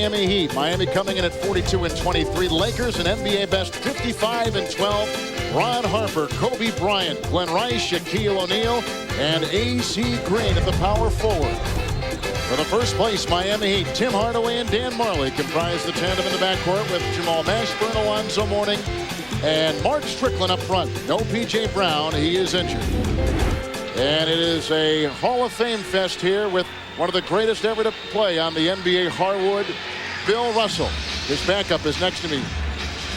Miami Heat. Miami coming in at 42-23. Lakers an NBA best 55-12. Ron Harper, Kobe Bryant, Glenn Rice, Shaquille O'Neal, and A.C. Green at the power forward. For the first place Miami Heat, Tim Hardaway and Dan Marley comprise the tandem in the backcourt with Jamal Mashburn, Alonzo Mourning, and Mark Strickland up front. No P.J. Brown. He is injured. And it is a Hall of Fame fest here with one of the greatest ever to play on the NBA hardwood, Bill Russell. His backup is next to me,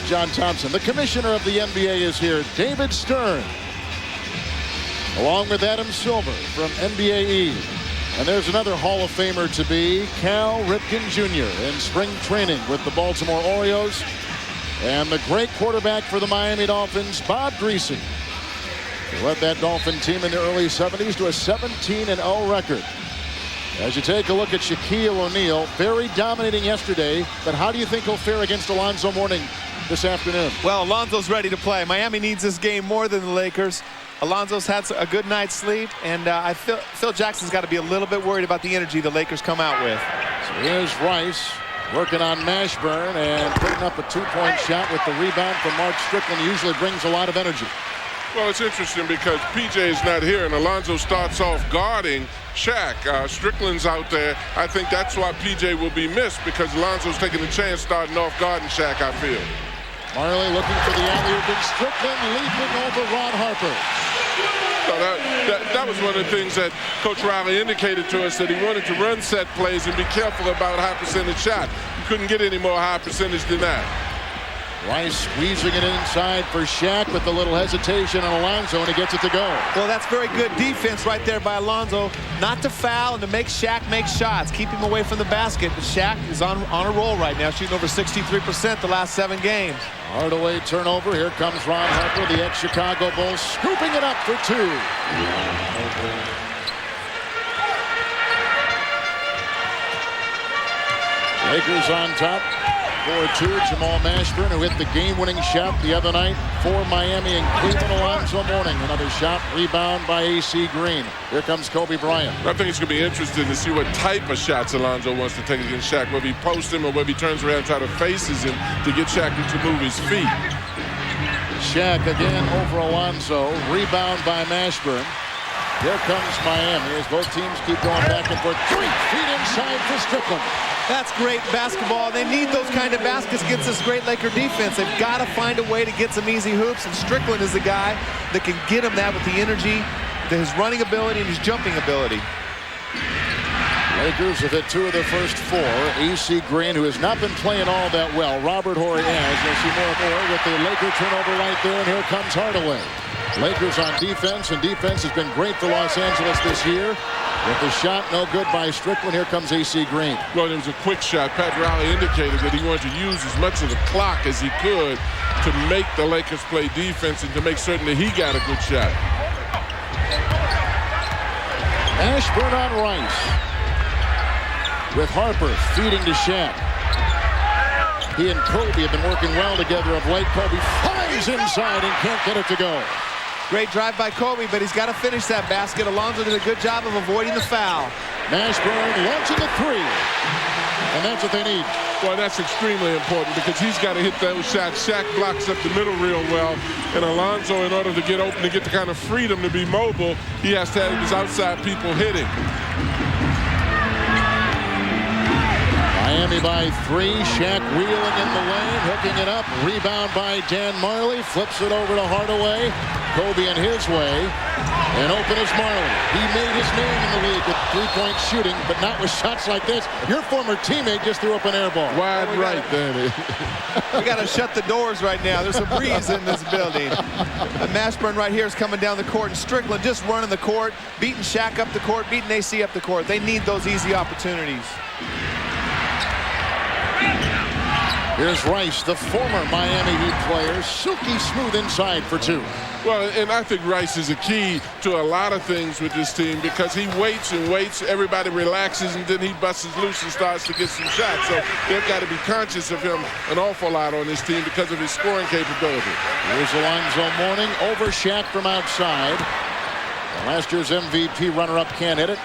John Thompson. The commissioner of the NBA is here, David Stern, along with Adam Silver from NBA Eve. And there's another Hall of Famer to be, Cal Ripken Jr. in spring training with the Baltimore Orioles. And the great quarterback for the Miami Dolphins, Bob Greasy. He led that Dolphin team in the early 70s to a 17-0 record. As you take a look at Shaquille O'Neal, very dominating yesterday, but how do you think he'll fare against Alonzo Mourning this afternoon? Well, Alonzo's ready to play. Miami needs this game more than the Lakers. Alonzo's had a good night's sleep, and I feel Phil Jackson's got to be a little bit worried about the energy the Lakers come out with. So here's Rice working on Mashburn and putting up a two-point shot with the rebound from Mark Strickland. Usually brings a lot of energy. Well, it's interesting because P.J. is not here, and Alonzo starts off guarding Shaq. Strickland's out there. I think that's why P.J. will be missed, because Alonzo's taking a chance starting off guarding Shaq, I feel. Marley looking for the alley-oop, and Strickland leaping over Ron Harper. So that was one of the things that Coach Riley indicated to us, that he wanted to run set plays and be careful about high percentage shot. You couldn't get any more high percentage than that. Rice squeezing it inside for Shaq with a little hesitation on Alonzo, and he gets it to go. Well, that's very good defense right there by Alonzo, not to foul and to make Shaq make shots, keep him away from the basket. But Shaq is on a roll right now, shooting over 63% the last 7 games. Hardaway turnover. Here comes Ron Harper, the ex-Chicago Bulls, scooping it up for 2. Lakers on top. 4-2. Jamal Mashburn, who hit the game-winning shot the other night for Miami, and Cleveland. Alonzo Mourning. Another shot, rebound by A.C. Green. Here comes Kobe Bryant. I think it's going to be interesting to see what type of shots Alonzo wants to take against Shaq, whether he posts him or whether he turns around and try to faces him to get Shaq to move his feet. Shaq again over Alonzo. Rebound by Mashburn. Here comes Miami as both teams keep going back and forth. 3 feet inside for Strickland. That's great basketball. They need those kind of baskets against this great Laker defense. They've got to find a way to get some easy hoops, and Strickland is the guy that can get him that with the energy, his running ability, and his jumping ability. Lakers have hit 2 of their first 4. A.C. Green, who has not been playing all that well. Robert Horry has. You'll see more and more with the Laker turnover right there, and here comes Hardaway. Lakers on defense, and defense has been great for Los Angeles this year. With the shot no good by Strickland, here comes A.C. Green. Well, it was a quick shot. Pat Riley indicated that he wanted to use as much of the clock as he could to make the Lakers play defense and to make certain that he got a good shot. Mashburn on Rice. With Harper feeding to Shaq. He and Kobe have been working well together of late. Kobe flies inside and can't get it to go. Great drive by Kobe, but he's got to finish that basket. Alonzo did a good job of avoiding the foul. Mashburn launching the 3. And that's what they need. Well, that's extremely important because he's got to hit those shots. Shaq blocks up the middle real well. And Alonzo, in order to get open and get the kind of freedom to be mobile, he has to have his outside people hitting. Miami by 3. Shaq wheeling in the lane, hooking it up. Rebound by Dan Marley. Flips it over to Hardaway. Kobe in his way. And open is Marley. He made his name in the league with 3-point shooting, but not with shots like this. Your former teammate just threw up an air ball. Wide right, Danny. We got to shut the doors right now. There's a breeze in this building. And Mashburn right here is coming down the court, and Strickland just running the court, beating Shaq up the court, beating AC up the court. They need those easy opportunities. Here's Rice, the former Miami Heat player, silky smooth inside for 2. Well, and I think Rice is a key to a lot of things with this team because he waits and waits, everybody relaxes, and then he busts loose and starts to get some shots. So they've got to be conscious of him an awful lot on this team because of his scoring capability. Here's Alonzo Mourning over Shaq from outside. Last year's MVP runner-up can't hit it.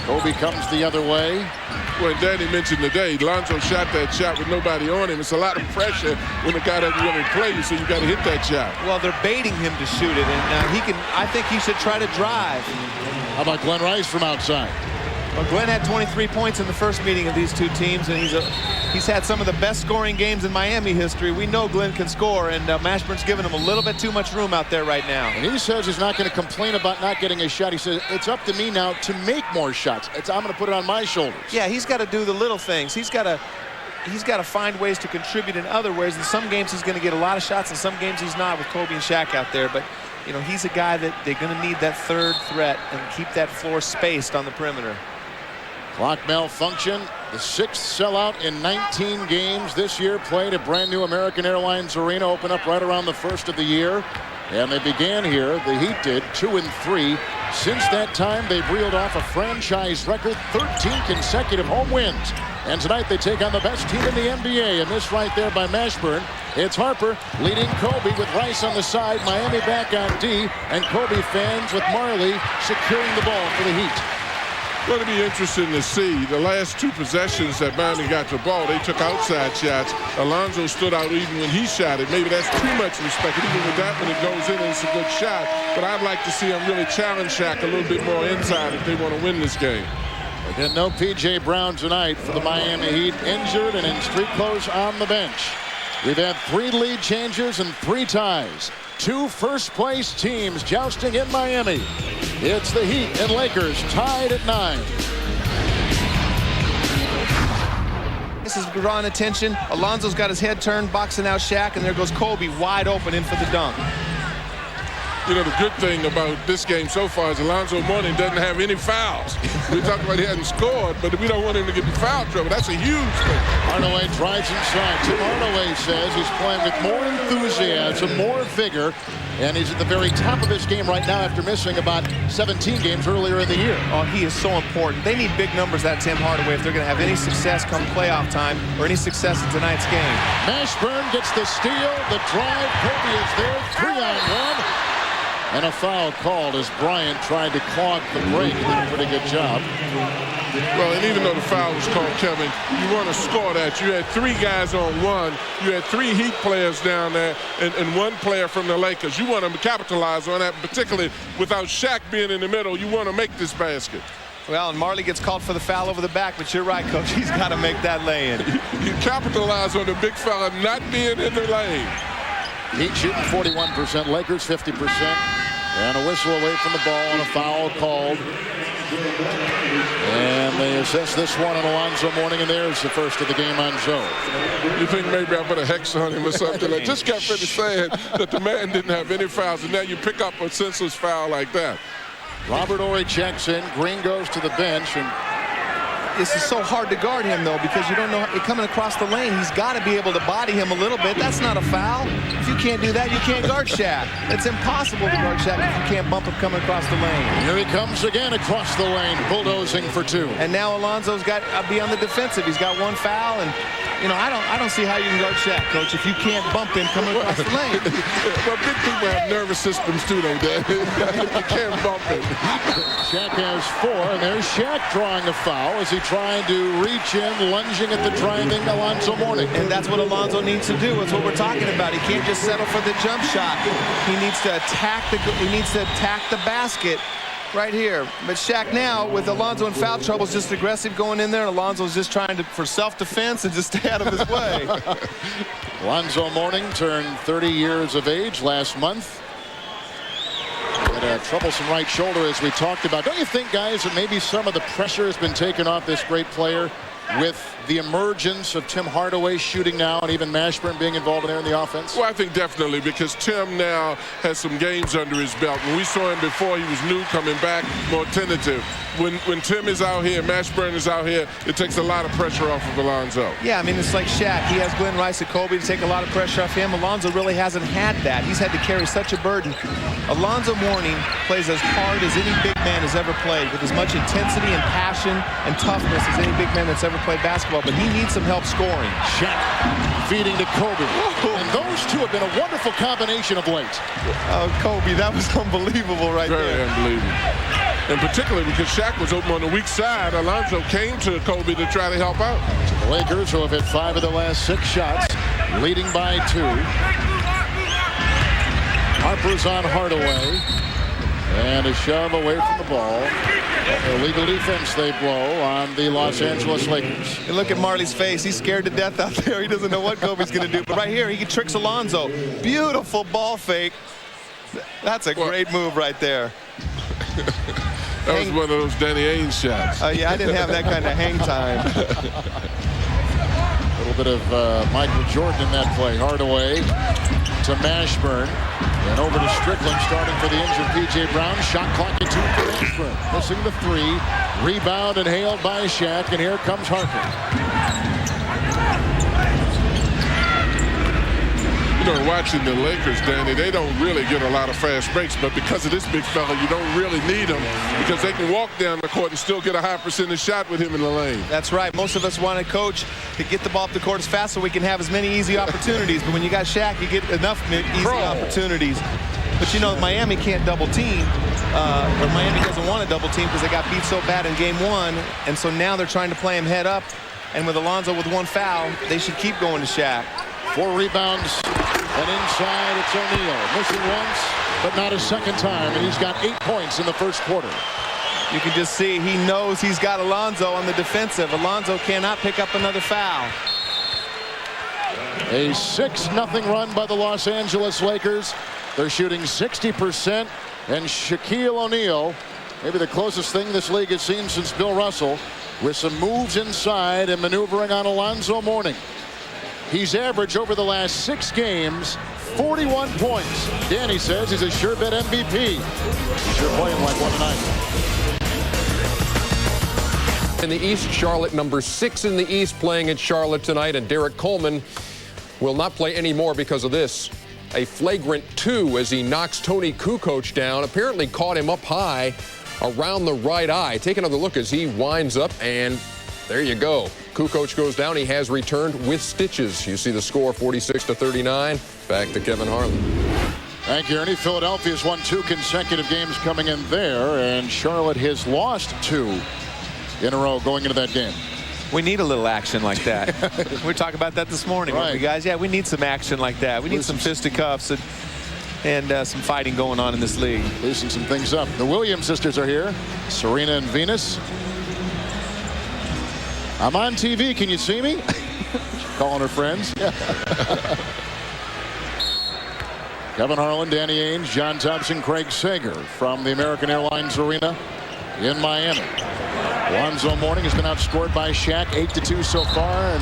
Kobe comes the other way. Well, Danny mentioned today, Lonzo shot that shot with nobody on him. It's a lot of pressure when the guy doesn't really play you, so you got to hit that shot. Well, they're baiting him to shoot it, and he can. I think he should try to drive. How about Glenn Rice from outside? Well, Glenn had 23 points in the first meeting of these two teams, and he's had some of the best scoring games in Miami history. We know Glenn can score, and Mashburn's giving him a little bit too much room out there right now. And he says he's not going to complain about not getting a shot. He says, it's up to me now to make more shots. I'm going to put it on my shoulders. Yeah, he's got to do the little things. He's got to find ways to contribute in other ways. In some games, he's going to get a lot of shots. In some games, he's not, with Kobe and Shaq out there. But, you know, he's a guy that they're going to need that third threat and keep that floor spaced on the perimeter. Clock malfunction. The 6th sellout in 19 games this year. Played at brand new American Airlines Arena. Open up right around the 1st of the year. And they began here, the Heat did, 2-3. Since that time, they've reeled off a franchise record 13 consecutive home wins. And tonight they take on the best team in the NBA. And this right there by Mashburn. It's Harper leading Kobe with Rice on the side. Miami back on D. And Kobe fans with Marley securing the ball for the Heat. Going to be interesting to see. The last 2 possessions that Miami got the ball, they took outside shots. Alonzo stood out even when he shot it. Maybe that's too much respect. Even with that, when it goes in, it's a good shot. But I'd like to see him really challenge Shaq a little bit more inside if they want to win this game. Again, no P.J. Brown tonight for the Miami Heat. Injured and in street clothes on the bench. We've had 3 lead changes and 3 ties. 2 first-place teams jousting in Miami. It's the Heat and Lakers tied at 9. This is drawing attention. Alonzo's got his head turned, boxing out Shaq, and there goes Kobe wide open in for the dunk. You know, the good thing about this game so far is Alonzo Mourning doesn't have any fouls. We talked about he hadn't scored, but we don't want him to get in foul trouble. That's a huge thing. Hardaway drives inside. Tim Hardaway says he's playing with more enthusiasm, more vigor, and he's at the very top of his game right now after missing about 17 games earlier in the year. Oh, he is so important. They need big numbers out of Tim Hardaway if they're going to have any success come playoff time or any success in tonight's game. Mashburn gets the steal, the drive. Kobe is there, 3-on-1. And a foul called as Bryant tried to clog the break. Did a pretty good job. Well, and even though the foul was called, Kevin, you want to score that. You had 3 guys on one. You had 3 Heat players down there and 1 player from the Lakers. You want to capitalize on that, particularly without Shaq being in the middle. You want to make this basket. Well, and Marley gets called for the foul over the back, but you're right, Coach. He's got to make that lay-in. You capitalize on the big fella not being in the lane. Heat shooting 41%, Lakers 50%. And a whistle away from the ball and a foul called. And they assess this one on Alonzo Mourning, and there's the first of the game on Zoe. You think maybe I put a hex on him or something? I just got finished saying that the man didn't have any fouls, and now you pick up a senseless foul like that. Robert Horry checks in. Green goes to the bench, and this is so hard to guard him, though, because you don't know coming across the lane. He's got to be able to body him a little bit. That's not a foul. If you can't do that, you can't guard Shaq. It's impossible to guard Shaq if you can't bump him coming across the lane. Here he comes again across the lane, bulldozing for 2. And now Alonzo's got to be on the defensive. He's got 1 foul, and you know, I don't see how you can guard Shaq, Coach, if you can't bump him coming across the lane. Well, big people have nervous systems too, though, Dad. You can't bump him. Shaq has 4, and there's Shaq drawing a foul as he tried to reach in, lunging at the driving Alonzo Mourning. And that's what Alonzo needs to do. That's what we're talking about. He can't just settle for the jump shot. He needs to attack the basket right here. But Shaq now, with Alonzo in foul trouble, is just aggressive going in there, and Alonzo's just trying to, for self-defense and just stay out of his way. Alonzo Mourning turned 30 years of age last month. Had a troublesome right shoulder, as we talked about. Don't you think, guys, that maybe some of the pressure has been taken off this great player with the emergence of Tim Hardaway shooting now, and even Mashburn being involved in there in the offense? Well, I think definitely, because Tim now has some games under his belt. When we saw him before, he was new, coming back, more tentative. When Tim is out here, Mashburn is out here, it takes a lot of pressure off of Alonzo. Yeah, I mean, it's like Shaq. He has Glenn Rice and Kobe to take a lot of pressure off him. Alonzo really hasn't had that. He's had to carry such a burden. Alonzo Mourning plays as hard as any big man has ever played, with as much intensity and passion and toughness as any big man that's ever to play basketball, but he needs some help scoring. Shaq feeding to Kobe. And those two have been a wonderful combination of late. Oh, Kobe, that was unbelievable right there. Very unbelievable. And particularly because Shaq was open on the weak side, Alonzo came to Kobe to try to help out. The Lakers, who have hit 5 of their last 6 shots, leading by 2. Harper's on Hardaway. And a shove away from the ball. Illegal defense they blow on the Los Angeles Lakers. And look at Marley's face. He's scared to death out there. He doesn't know what Kobe's going to do. But right here, he tricks Alonzo. Beautiful ball fake. That's a great move right there. That was one of those Danny Ainge shots. Yeah, I didn't have that kind of hang time. A little bit of Michael Jordan in that play. Hardaway to Mashburn. And over to Strickland, starting for the injured P.J. Brown. Shot clock at 2 for Mashburn. Missing the 3. Rebound and hailed by Shaq. And here comes Harper. You know, watching the Lakers, Danny, they don't really get a lot of fast breaks, but because of this big fella, you don't really need them because they can walk down the court and still get a high percentage shot with him in the lane. That's right. Most of us want a coach to get the ball up the court as fast so we can have as many easy opportunities. But when you got Shaq, you get enough easy opportunities. But, you know, Miami can't double team, or Miami doesn't want to double team because they got beat so bad in game 1. And so now they're trying to play him head up. And with Alonzo with 1 foul, they should keep going to Shaq. 4 rebounds. And inside, it's O'Neal. Missing once, but not a second time. And he's got 8 points in the first quarter. You can just see he knows he's got Alonzo on the defensive. Alonzo cannot pick up another foul. A 6-0 run by the Los Angeles Lakers. They're shooting 60%. And Shaquille O'Neal, maybe the closest thing this league has seen since Bill Russell, with some moves inside and maneuvering on Alonzo Mourning. He's averaged over the last 6 games 41 points. Danny says he's a sure bet MVP. He's sure playing like one tonight. In the East, Charlotte number 6 in the East playing at Charlotte tonight, and Derek Coleman will not play anymore because of this. A flagrant 2 as he knocks Tony Kukoc down, apparently caught him up high around the right eye. Take another look as he winds up, and there you go. Kukoc goes down. He has returned with stitches. You see the score, 46-39. Back to Kevin Harlan. Thank you, Ernie. Philadelphia's won 2 consecutive games coming in there, and Charlotte has lost 2 in a row going into that game. We need a little action like that. We were talking about that this morning, weren't we, guys? Yeah, we need some action like that. We need some fisticuffs and some fighting going on in this league. Loosen some things up. The Williams sisters are here. Serena and Venus. I'm on TV. Can you see me? Calling her friends. Kevin Harlan, Danny Ainge, John Thompson, Craig Sager from the American Airlines Arena in Miami. Alonzo Mourning has been outscored by Shaq 8-2 so far, and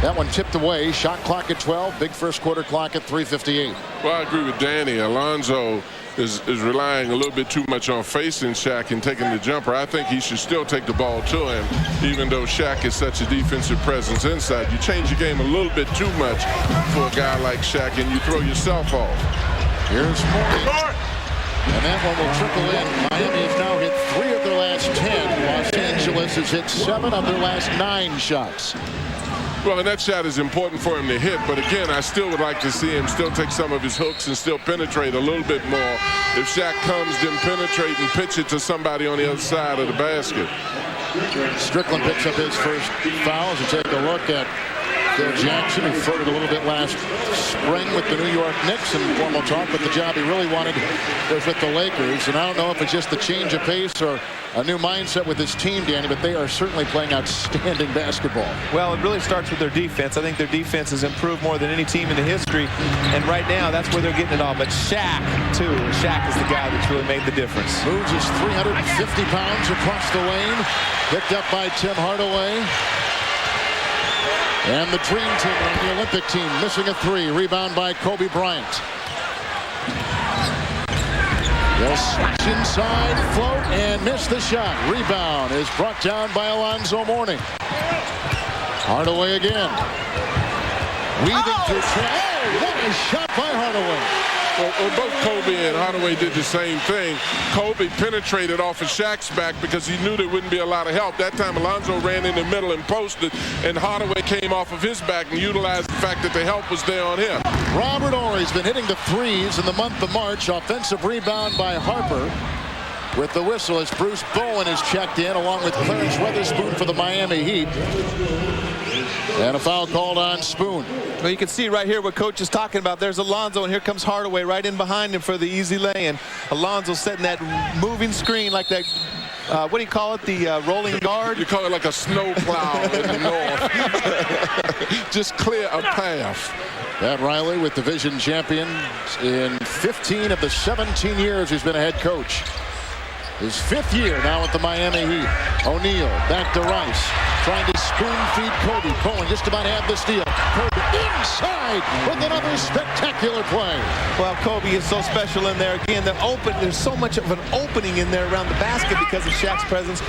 that one tipped away. Shot clock at 12. Big first quarter clock at 3:58. Well, I agree with Danny. Alonzo is relying a little bit too much on facing Shaq and taking the jumper. I think he should still take the ball to him, even though Shaq is such a defensive presence inside. You change the game a little bit too much for a guy like Shaq, and you throw yourself off. Here's Mourning. And that one will trickle in. Miami has now hit 3 of their last 10. Los Angeles has hit 7 of their last 9 shots. Well, and that shot is important for him to hit, but again, I still would like to see him still take some of his hooks and still penetrate a little bit more. If Shaq comes, then penetrate and pitch it to somebody on the other side of the basket. Strickland picks up his first foul as we take a look at Phil Jackson, who flirted a little bit last spring with the New York Knicks in formal talk, but the job he really wanted was with the Lakers. And I don't know if it's just the change of pace or a new mindset with his team, Danny, but they are certainly playing outstanding basketball. Well, it really starts with their defense. I think their defense has improved more than any team in the history. And right now, that's where they're getting it all. But Shaq, too. Shaq is the guy that's really made the difference. Moves his 350 pounds across the lane. Picked up by Tim Hardaway. And the dream team on the Olympic team missing a 3. Rebound by Kobe Bryant. They'll switch inside, float, and miss the shot. Rebound is brought down by Alonzo Mourning. Hardaway again. Weaving through. Oh, what a shot by Hardaway. Well, both Kobe and Hardaway did the same thing. Kobe penetrated off of Shaq's back because he knew there wouldn't be a lot of help. That time, Alonzo ran in the middle and posted, and Hardaway came off of his back and utilized the fact that the help was there on him. Robert Horry's been hitting the threes in the month of March. Offensive rebound by Harper. With the whistle as Bruce Bowen is checked in along with Clarence Weatherspoon for the Miami Heat. And a foul called on Spoon. Well, you can see right here what Coach is talking about. There's Alonzo, and here comes Hardaway right in behind him for the easy lay. And Alonzo setting that moving screen like that. What do you call it? The rolling guard? You call it like a snow plow in the north. Just clear a path. Pat Riley with division champions in 15 of the 17 years he's been a head coach. His 5th year now at the Miami Heat. O'Neal back to Rice. Trying to spoon feed Kobe. Bowen just about had the steal. Kobe inside with another spectacular play. Well, Kobe is so special in there. Again, there's so much of an opening in there around the basket because of Shaq's presence.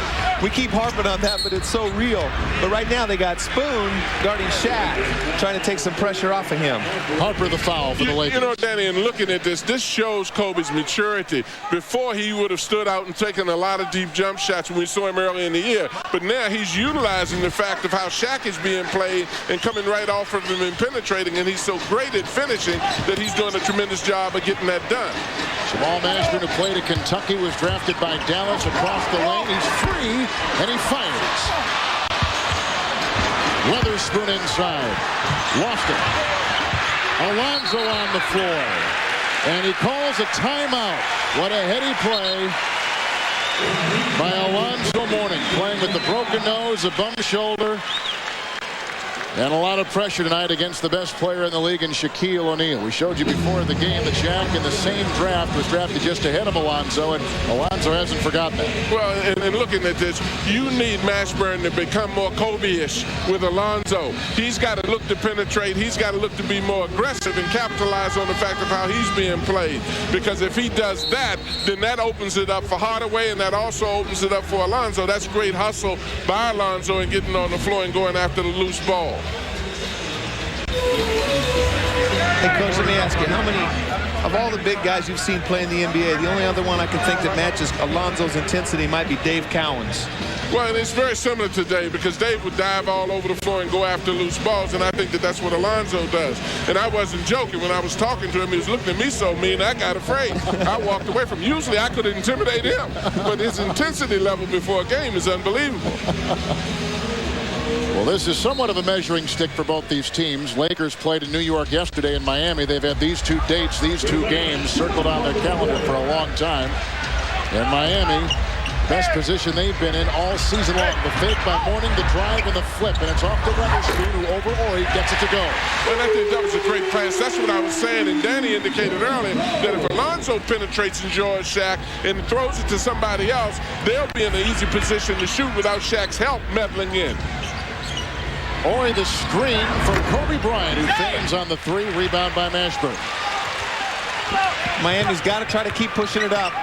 We keep harping on that, but it's so real. But right now they got Spoon guarding Shaq, trying to take some pressure off of him. Harper the foul for the Lakers. You know, Danny, in looking at this shows Kobe's maturity. Before, he would have stood out and taken a lot of deep jump shots when we saw him early in the year. But now he's utilizing the fact of how Shaq is being played and coming right off of him and penetrating, and he's so great at finishing that he's doing a tremendous job of getting that done. Jamal Mashburn, who played at Kentucky, was drafted by Dallas across the lane. He's free, and he fires. Weatherspoon inside. Lost it. Alonzo on the floor. And he calls a timeout. What a heady play by Alonzo Mourning, playing with the broken nose, a bum shoulder, and a lot of pressure tonight against the best player in the league in Shaquille O'Neal. We showed you before the game that Shaq in the same draft was drafted just ahead of Alonzo, and Alonzo hasn't forgotten that. Well, and looking at this, you need Mashburn to become more Kobe-ish with Alonzo. He's got to look to penetrate. He's got to look to be more aggressive and capitalize on the fact of how he's being played. Because if he does that, then that opens it up for Hardaway, and that also opens it up for Alonzo. That's great hustle by Alonzo and getting on the floor and going after the loose ball. Hey, Coach, let me ask you, how many of all the big guys you've seen play in the NBA, the only other one I can think that matches Alonzo's intensity might be Dave Cowens? Well, and it's very similar to Dave because Dave would dive all over the floor and go after loose balls, and I think that that's what Alonzo does. And I wasn't joking when I was talking to him. He was looking at me so mean, I got afraid. I walked away from him. Usually I could intimidate him, but his intensity level before a game is unbelievable. Well, this is somewhat of a measuring stick for both these teams. Lakers played in New York yesterday in Miami. They've had these two dates, these two games circled on their calendar for a long time. In Miami, best position they've been in all season long. The fake by Mourning, the drive, and the flip. And it's off to Weatherspoon, who over Horry gets it to go. Well, I think that was a great pass. That's what I was saying. And Danny indicated earlier that if Alonzo penetrates and joins Shaq and throws it to somebody else, they'll be in an easy position to shoot without Shaq's help meddling in. Horry the screen from Kobe Bryant, who fails on the three. Rebound by Mashburn. Miami's got to try to keep pushing it up.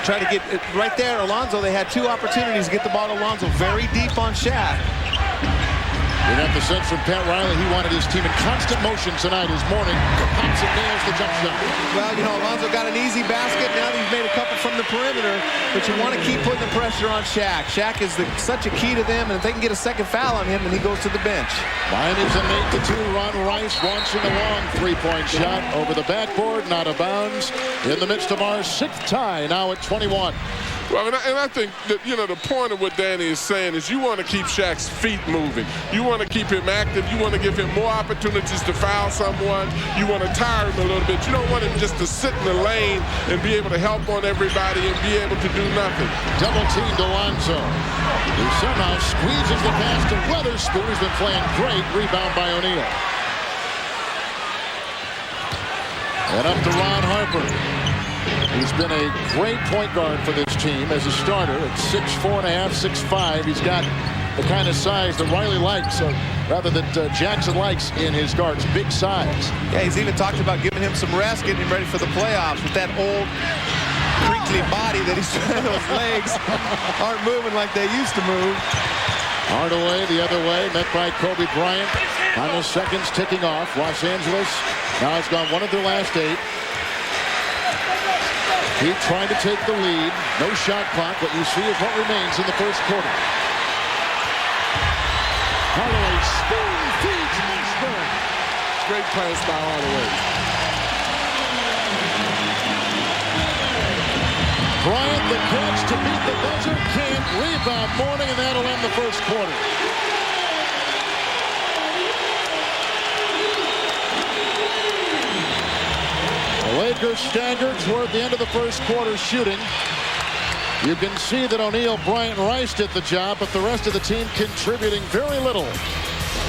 Try to get it right there. Alonzo, they had two opportunities to get the ball to Alonzo. Very deep on Shaq. We got the sense from Pat Riley. He wanted his team in constant motion tonight. His Mourning pops and nails the jump shot. Well, you know, Alonzo got an easy basket. Now he's made a couple from the perimeter. But you want to keep putting the pressure on Shaq. Shaq is such a key to them. And if they can get a second foul on him, then he goes to the bench. Miami's an 8-2 run. Rice launching a long three-point shot over the backboard, not out of bounds. In the midst of our 6th tie, now at 21. Well, and I think that, you know, the point of what Danny is saying is you want to keep Shaq's feet moving. You want to keep him active. You want to give him more opportunities to foul someone. You want to tire him a little bit. You don't want him just to sit in the lane and be able to help on everybody and be able to do nothing. Double teamed Alonzo, who somehow squeezes the pass to Weatherspoon, who's been playing great. Rebound by O'Neal. And up to Ron Harper. He's been a great point guard for this team as a starter at 6'4.5", 6'5". He's got the kind of size that Riley likes, or rather that Jackson likes in his guards, big size. Yeah, he's even talked about giving him some rest, getting him ready for the playoffs with that old crinkly body that he's trying. Those legs aren't moving like they used to move. Hardaway the other way, met by Kobe Bryant. Final seconds ticking off. Los Angeles now has gone one of their last 8. He tried to take the lead. No shot clock. What you see is what remains in the first quarter. Hardaway spoon feeds Mashburn. Great pass by Hardaway. Bryant, the catch to beat the buzzer. Can't rebound Mourning, and that'll end the first quarter. The Lakers staggered toward the end of the first quarter shooting. You can see that O'Neal, Bryant, and Rice did the job, but the rest of the team contributing very little.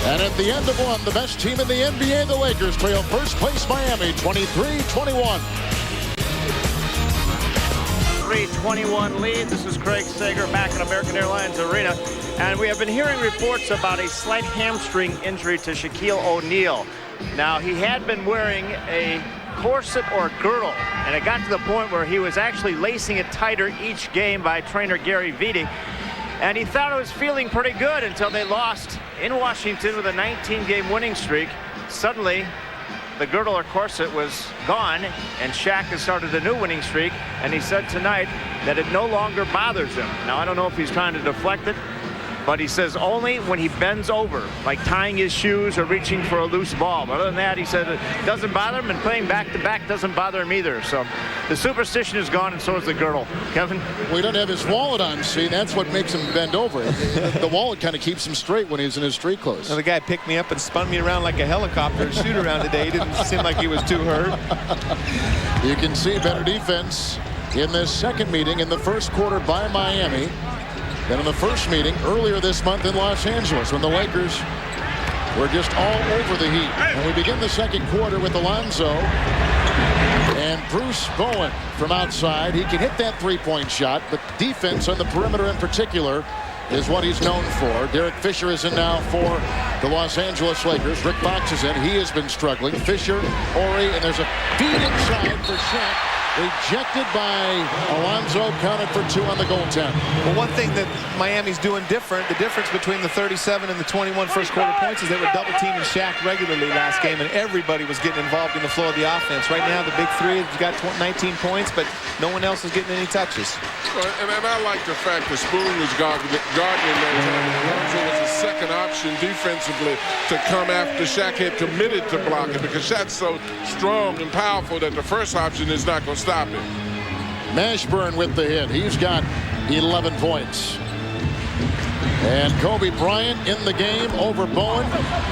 And at the end of one, the best team in the NBA, the Lakers, trail first place Miami 23-21. 3-21 lead. This is Craig Sager back at American Airlines Arena. And we have been hearing reports about a slight hamstring injury to Shaquille O'Neal. Now, he had been wearing a corset or girdle, and it got to the point where he was actually lacing it tighter each game by trainer Gary Vitti. And he thought it was feeling pretty good until they lost in Washington with a 19-game winning streak. Suddenly, the girdle or corset was gone, and Shaq has started a new winning streak, and he said tonight that it no longer bothers him. Now, I don't know if he's trying to deflect it, but he says only when he bends over, like tying his shoes or reaching for a loose ball. But other than that, he said it doesn't bother him, and playing back-to-back doesn't bother him either. So the superstition is gone, and so is the girdle. Kevin? Well, he doesn't have his wallet on, see? That's what makes him bend over. The wallet kind of keeps him straight when he's in his street clothes. Well, the guy picked me up and spun me around like a helicopter and shoot around today. He didn't seem like he was too hurt. You can see better defense in this second meeting in the first quarter by Miami than in the first meeting earlier this month in Los Angeles when the Lakers were just all over the Heat. And we begin the second quarter with Alonzo and Bruce Bowen from outside. He can hit that three-point shot, but defense on the perimeter in particular is what he's known for. Derek Fisher is in now for the Los Angeles Lakers. Rick Fox is in. He has been struggling. Fisher, Horry, and there's a feed inside for Shaq. Rejected by Alonzo, counted for two on the goaltend. Well, one thing that Miami's doing different, the difference between the 37 and the 21 first quarter points is they were double teaming Shaq regularly last game, and everybody was getting involved in the flow of the offense. Right now, the big three has got 19 points, but no one else is getting any touches. And I like the fact that Spoon was guarding that time. Alonzo was a second option defensively to come after Shaq had committed to blocking, because Shaq's so strong and powerful that the first option is not going to stop him. Mashburn with the hit. He's got 11 points. And Kobe Bryant in the game over Bowen.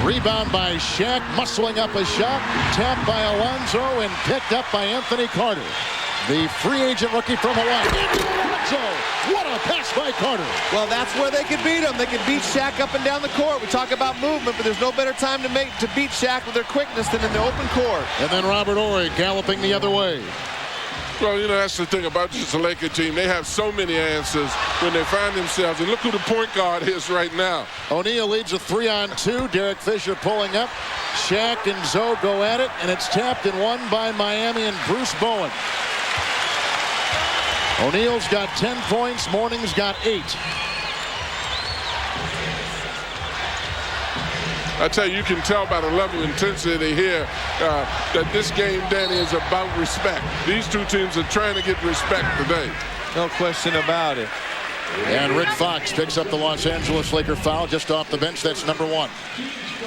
Rebound by Shaq, muscling up a shot. Tapped by Alonzo and picked up by Anthony Carter. The free agent rookie from Hawaii. Alonzo, what a pass by Carter. Well, that's where they could beat him. They could beat Shaq up and down the court. We talk about movement, but there's no better time to beat Shaq with their quickness than in the open court. And then Robert Horry galloping the other way. Well, you know, that's the thing about this Laker team. They have so many answers when they find themselves. And look who the point guard is right now. O'Neal leads a 3-on-2. Derek Fisher pulling up. Shaq and Zoe go at it, and it's tapped and won by Miami and Bruce Bowen. O'Neal's got 10 points. Mourning's got 8. I tell you, you can tell by the level of intensity here that this game, Danny, is about respect. These two teams are trying to get respect today. No question about it. And Rick Fox picks up the Los Angeles Laker foul just off the bench. That's number 1.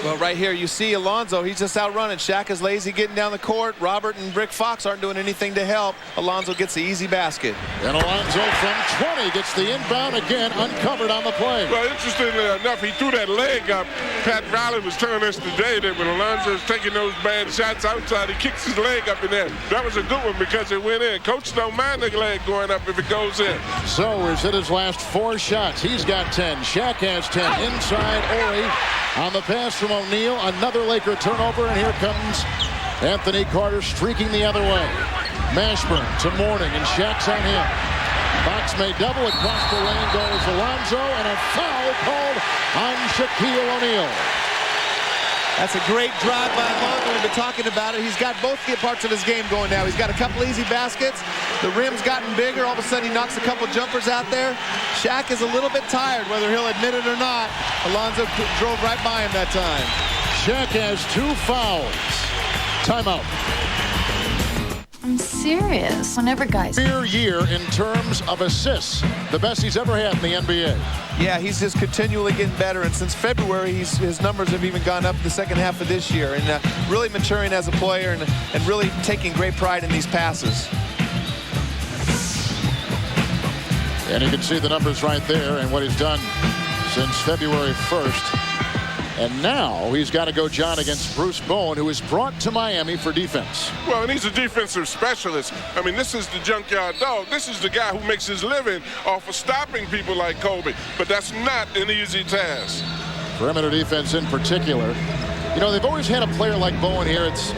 Well, right here you see Alonzo. He's just out running. Shaq is lazy getting down the court. Robert and Rick Fox aren't doing anything to help. Alonzo gets the easy basket. And Alonzo from 20 gets the inbound again, uncovered on the play. Well, interestingly enough, he threw that leg up. Pat Riley was telling us today that when Alonzo's taking those bad shots outside, he kicks his leg up in there. That was a good one because it went in. Coach don't mind the leg going up if it goes in. So he's hit his last 4 shots. He's got 10. Shaq has 10. Inside Horry on the pass from O'Neal. Another Laker turnover, and here comes Anthony Carter streaking the other way. Mashburn to Mourning, and Shaq's on him. Fox may double. Across the lane goes Alonzo, and a foul called on Shaquille O'Neal. That's a great drive by Alonzo. We've been talking about it. He's got both parts of his game going now. He's got a couple easy baskets. The rim's gotten bigger. All of a sudden, he knocks a couple jumpers out there. Shaq is a little bit tired, whether he'll admit it or not. Alonzo drove right by him that time. Shaq has 2 fouls. Timeout. I'm serious. Whenever guys. Year in terms of assists, the best he's ever had in the NBA. Yeah, he's just continually getting better, and since February, his numbers have even gone up the second half of this year, and really maturing as a player and really taking great pride in these passes. And you can see the numbers right there and what he's done since February 1st. And now he's got to go, John, against Bruce Bowen, who is brought to Miami for defense. Well, and he's a defensive specialist. I mean, this is the junkyard dog. This is the guy who makes his living off of stopping people like Kobe. But that's not an easy task. Perimeter defense in particular. You know, they've always had a player like Bowen here. It's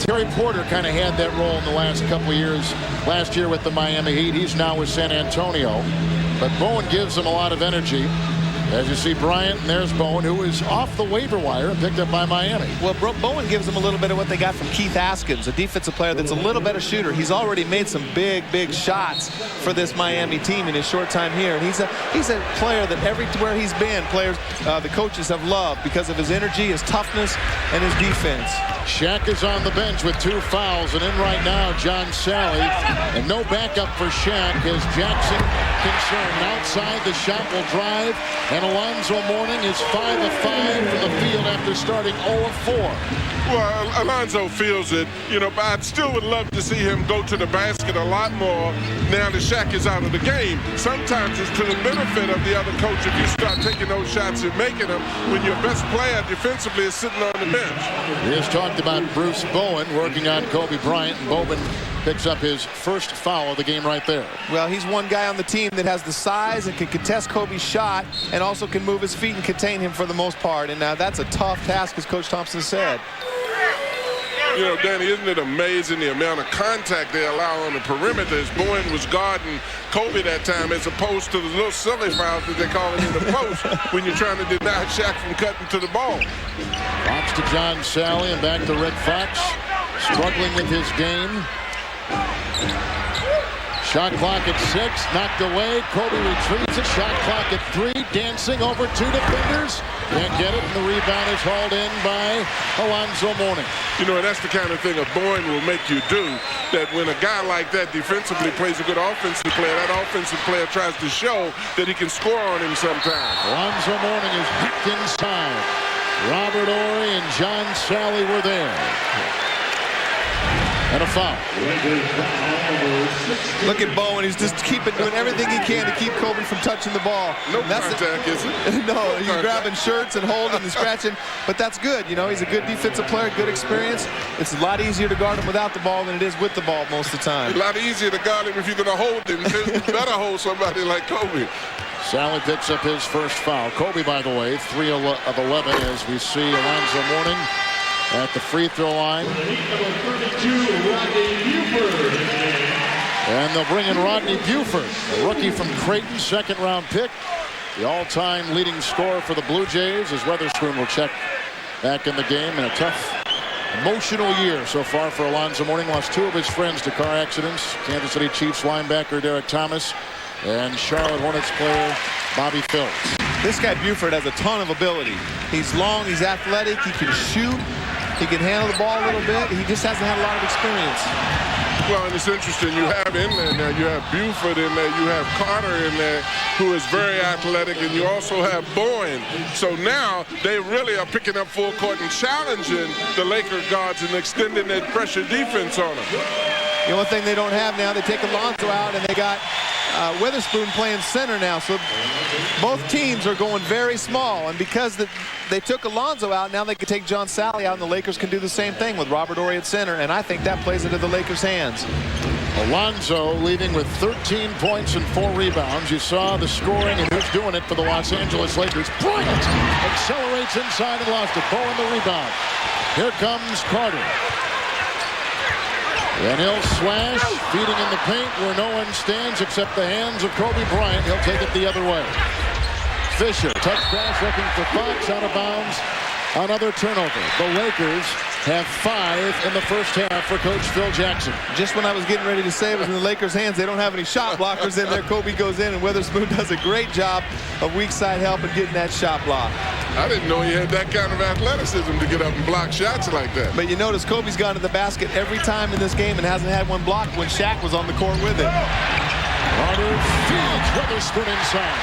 Terry Porter kind of had that role in the last couple of years. Last year with the Miami Heat. He's now with San Antonio. But Bowen gives them a lot of energy. As you see Bryant, and there's Bowen, who is off the waiver wire and picked up by Miami. Well, Bowen gives them a little bit of what they got from Keith Askins, a defensive player that's a little better shooter. He's already made some big shots for this Miami team in his short time here. And he's a player that everywhere he's been, the coaches have loved because of his energy, his toughness, and his defense. Shaq is on the bench with 2 fouls, and in right now, John Sally. And no backup for Shaq as Jackson concerned. Outside, the shot will drive. And Alonzo Mourning is 5 of 5 from the field after starting 0 of 4. Well, Alonzo feels it, you know, but I still would love to see him go to the basket a lot more now that Shaq is out of the game. Sometimes it's to the benefit of the other coach if you start taking those shots and making them when your best player defensively is sitting on the bench. We just talked about Bruce Bowen working on Kobe Bryant, and Bowen picks up his first foul of the game right there. Well, he's one guy on the team that has the size and can contest Kobe's shot and also can move his feet and contain him for the most part. And that's a tough task, as Coach Thompson said. You know, Danny, isn't it amazing the amount of contact they allow on the perimeter as Bowen was guarding Kobe that time, as opposed to the little silly fouls that they call it in the post when you're trying to deny Shaq from cutting to the ball. Fox to John Sally and back to Rick Fox, struggling with his game. Shot clock at 6, knocked away. Kobe retrieves it. Shot clock at 3, dancing over 2 defenders. Can't get it, and the rebound is hauled in by Alonzo Mourning. You know, that's the kind of thing a Bowen will make you do, that when a guy like that defensively plays a good offensive player, that offensive player tries to show that he can score on him sometimes. Alonzo Mourning is hacked inside. Robert Horry and John Sally were there. And a foul. Look at Bowen. He's just doing everything he can to keep Kobe from touching the ball. No contact, is it? No, he's grabbing shirts and holding and scratching. But that's good. You know, he's a good defensive player, good experience. It's a lot easier to guard him without the ball than it is with the ball most of the time. A lot easier to guard him if you're going to hold him. You better hold somebody like Kobe. Sally picks up his first foul. Kobe, by the way, 3 of 11 as we see Alonzo Mourning at the free throw line. And they'll bring in Rodney Buford, a rookie from Creighton, second-round pick. The all-time leading scorer for the Blue Jays, as Weatherspoon will check back in the game. And a tough, emotional year so far for Alonzo Mourning. Lost 2 of his friends to car accidents. Kansas City Chiefs linebacker Derek Thomas and Charlotte Hornets player Bobby Phillips. This guy Buford has a ton of ability. He's long, he's athletic, he can shoot, he can handle the ball a little bit. He just hasn't had a lot of experience. Well, and it's interesting. You have in there now, you have Buford in there, you have Carter in there, who is very athletic, and you also have Bowen. So now they really are picking up full court and challenging the Laker guards and extending their pressure defense on them. The only thing they don't have now, they take Alonzo out, and they got Weatherspoon playing center now. So both teams are going very small, and because they took Alonzo out, now they can take John Sally out, and the Lakers can do the same thing with Robert Horry at center, and I think that plays into the Lakers' hands. Alonzo leading with 13 points and 4 rebounds. You saw the scoring and who's doing it for the Los Angeles Lakers. Bryant accelerates inside and lost it. Bowen the rebound. Here comes Carter. And he'll slash, feeding in the paint where no one stands except the hands of Kobe Bryant. He'll take it the other way. Fisher, touch pass looking for Fox, out of bounds. Another turnover. The Lakers have 5 in the first half for Coach Phil Jackson. Just when I was getting ready to say it was in the Lakers' hands, they don't have any shot blockers in there. Kobe goes in, and Witherspoon does a great job of weak side help and getting that shot block. I didn't know he had that kind of athleticism to get up and block shots like that. But you notice Kobe's gone to the basket every time in this game and hasn't had one blocked when Shaq was on the court with it. Carter feeds Witherspoon inside.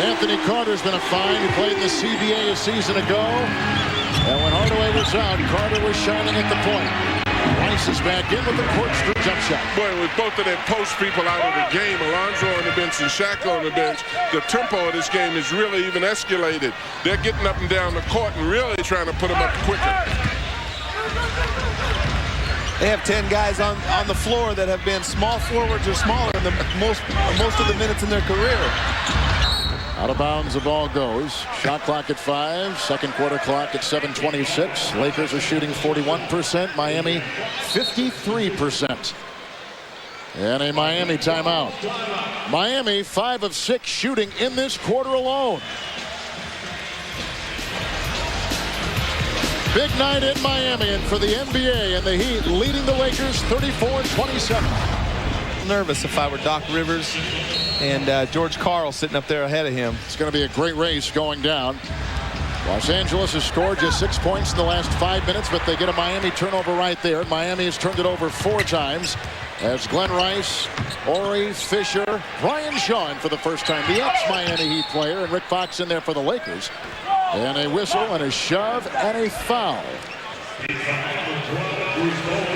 Anthony Carter's been a find. He played in the CBA a season ago. And when Hardaway was out, Carter was shining at the point. Rice is back in with the corkscrew jump shot. Boy, with both of their post people out of the game, Alonzo on the bench and Shaq on the bench, the tempo of this game is really even escalated. They're getting up and down the court and really trying to put them up quicker. They have 10 guys on the floor that have been small forwards or smaller in the most of the minutes in their career. Out of bounds, the ball goes. Shot clock at 5. Second quarter clock at 7:26. Lakers are shooting 41%. Miami 53%. And a Miami timeout. Miami 5 of 6 shooting in this quarter alone. Big night in Miami, and for the NBA and the Heat leading the Lakers 34-27. Nervous if I were Doc Rivers and George Karl sitting up there ahead of him. It's going to be a great race going down. Los Angeles has scored just 6 points in the last 5 minutes, but they get a Miami turnover right there. Miami has turned it over 4 times as Glenn Rice, Horry, Fisher, Brian Shaw in for the first time. The ex-Miami Heat player, and Rick Fox in there for the Lakers. And a whistle and a shove and a foul.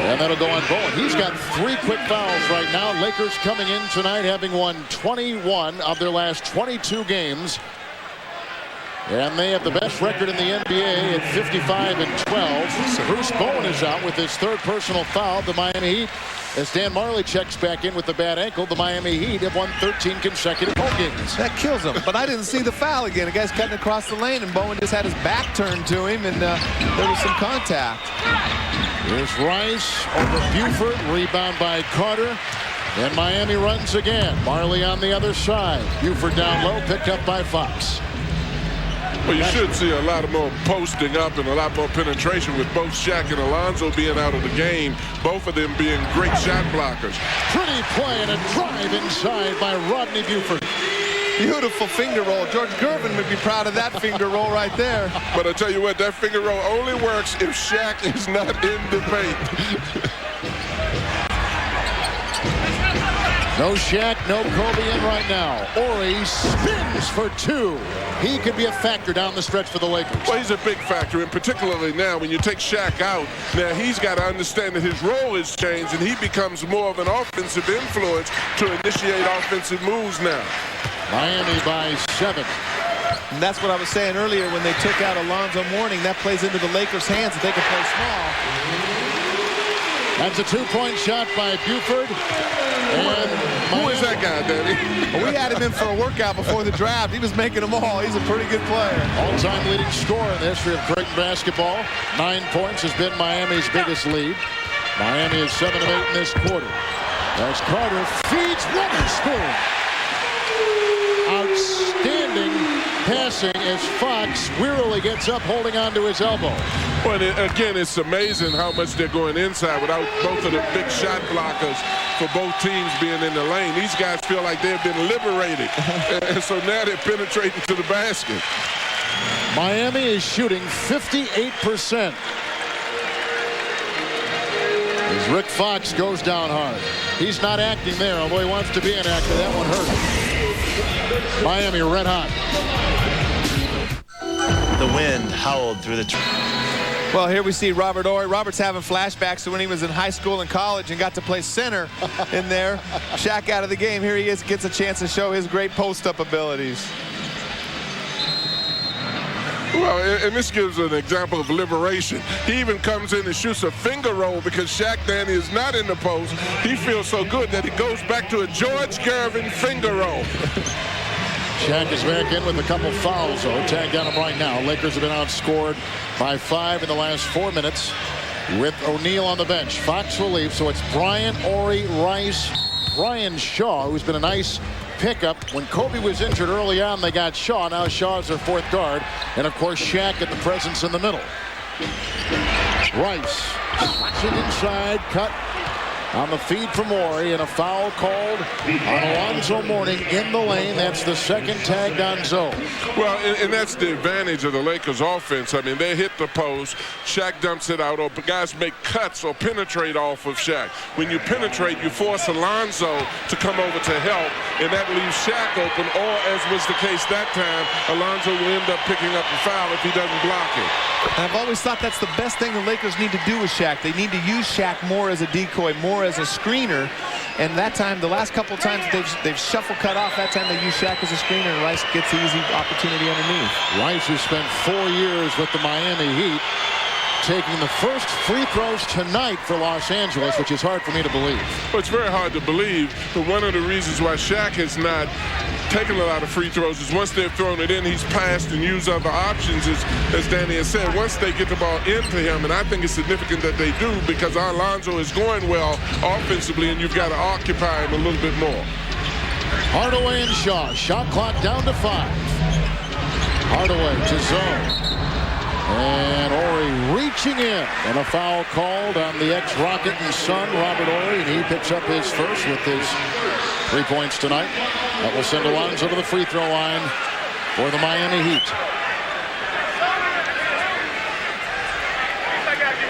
And that'll go on Bowen. He's got 3 quick fouls right now. Lakers coming in tonight having won 21 of their last 22 games. And they have the best record in the NBA at 55-12. Bruce Bowen is out with his 3rd personal foul. The Miami Heat, as Dan Marley checks back in with the bad ankle, the Miami Heat have won 13 consecutive home games. That kills him. But I didn't see the foul again. The guy's cutting across the lane, and Bowen just had his back turned to him, and there was some contact. Here's Rice over Buford. Rebound by Carter. And Miami runs again. Marley on the other side. Buford down low, picked up by Fox. Well, you should see a lot more posting up and a lot more penetration with both Shaq and Alonzo being out of the game, both of them being great shot blockers. Pretty play and a drive inside by Rodney Buford. Beautiful finger roll. George Gervin would be proud of that finger roll right there. But I tell you what, that finger roll only works if Shaq is not in the paint. No Shaq, no Kobe in right now. Horry spins for 2. He could be a factor down the stretch for the Lakers. Well, he's a big factor, and particularly now when you take Shaq out, now he's got to understand that his role has changed, and he becomes more of an offensive influence to initiate offensive moves now. Miami by 7. And that's what I was saying earlier when they took out Alonzo Mourning. That plays into the Lakers' hands that they can play small. That's a 2-point shot by Buford. And who is that guy, Danny? We had him in for a workout before the draft. He was making them all. He's a pretty good player. All-time leading scorer in the history of Creighton basketball. 9 points has been Miami's biggest lead. Miami is 7 of 8 in this quarter. As Carter feeds Witherspoon. Outstanding passing as Fox wearily gets up holding on to his elbow. Well, again, it's amazing how much they're going inside without both of the big shot blockers for both teams being in the lane. These guys feel like they've been liberated. And so now they're penetrating to the basket. Miami is shooting 58%. As Rick Fox goes down hard. He's not acting there, although he wants to be an actor. That one hurt. Miami red hot. The wind howled through the Well, here we see Robert Horry. Robert's having flashbacks to when he was in high school and college and got to play center in there. Shaq out of the game. Here he is, gets a chance to show his great post-up abilities. Well, and this gives an example of liberation. He even comes in and shoots a finger roll because Shaq Danny is not in the post. He feels so good that he goes back to a George Gervin finger roll. Shaq is back in with a couple fouls, though. Tagged on him right now. Lakers have been outscored by 5 in the last 4 minutes with O'Neal on the bench. Fox relief, so it's Bryant, Horry, Rice, Brian Shaw, who's been a nice pickup. When Kobe was injured early on, they got Shaw. Now Shaw's their 4th guard. And, of course, Shaq at the presence in the middle. Rice slashing inside, cut on the feed from Ori, and a foul called on Alonzo Mourning in the lane. That's the second tagged on Zoe. Well, and that's the advantage of the Lakers offense. I mean, they hit the post, Shaq dumps it out, or guys make cuts or penetrate off of Shaq. When you penetrate, you force Alonzo to come over to help, and that leaves Shaq open, or as was the case that time, Alonzo will end up picking up the foul if he doesn't block it. And I've always thought that's the best thing the Lakers need to do with Shaq. They need to use Shaq more as a decoy, more as a screener. And that time, the last couple of times they've shuffle cut off, that time they use Shaq as a screener, and Rice gets the easy opportunity underneath. Rice has spent 4 years with the Miami Heat, taking the first free throws tonight for Los Angeles, which is hard for me to believe. Well, it's very hard to believe, but one of the reasons why Shaq has not taken a lot of free throws is once they've thrown it in, he's passed and used other options, as Danny has said. Once they get the ball into him, and I think it's significant that they do, because Alonzo is going well offensively, and you've got to occupy him a little bit more. Hardaway and Shaw, shot clock down to 5. Hardaway to Zoe. And Ori reaching in, and a foul called on the ex-Rocket and son, Robert Ori, and he picks up his first with his 3 points tonight. That will send Alonzo to the free throw line for the Miami Heat.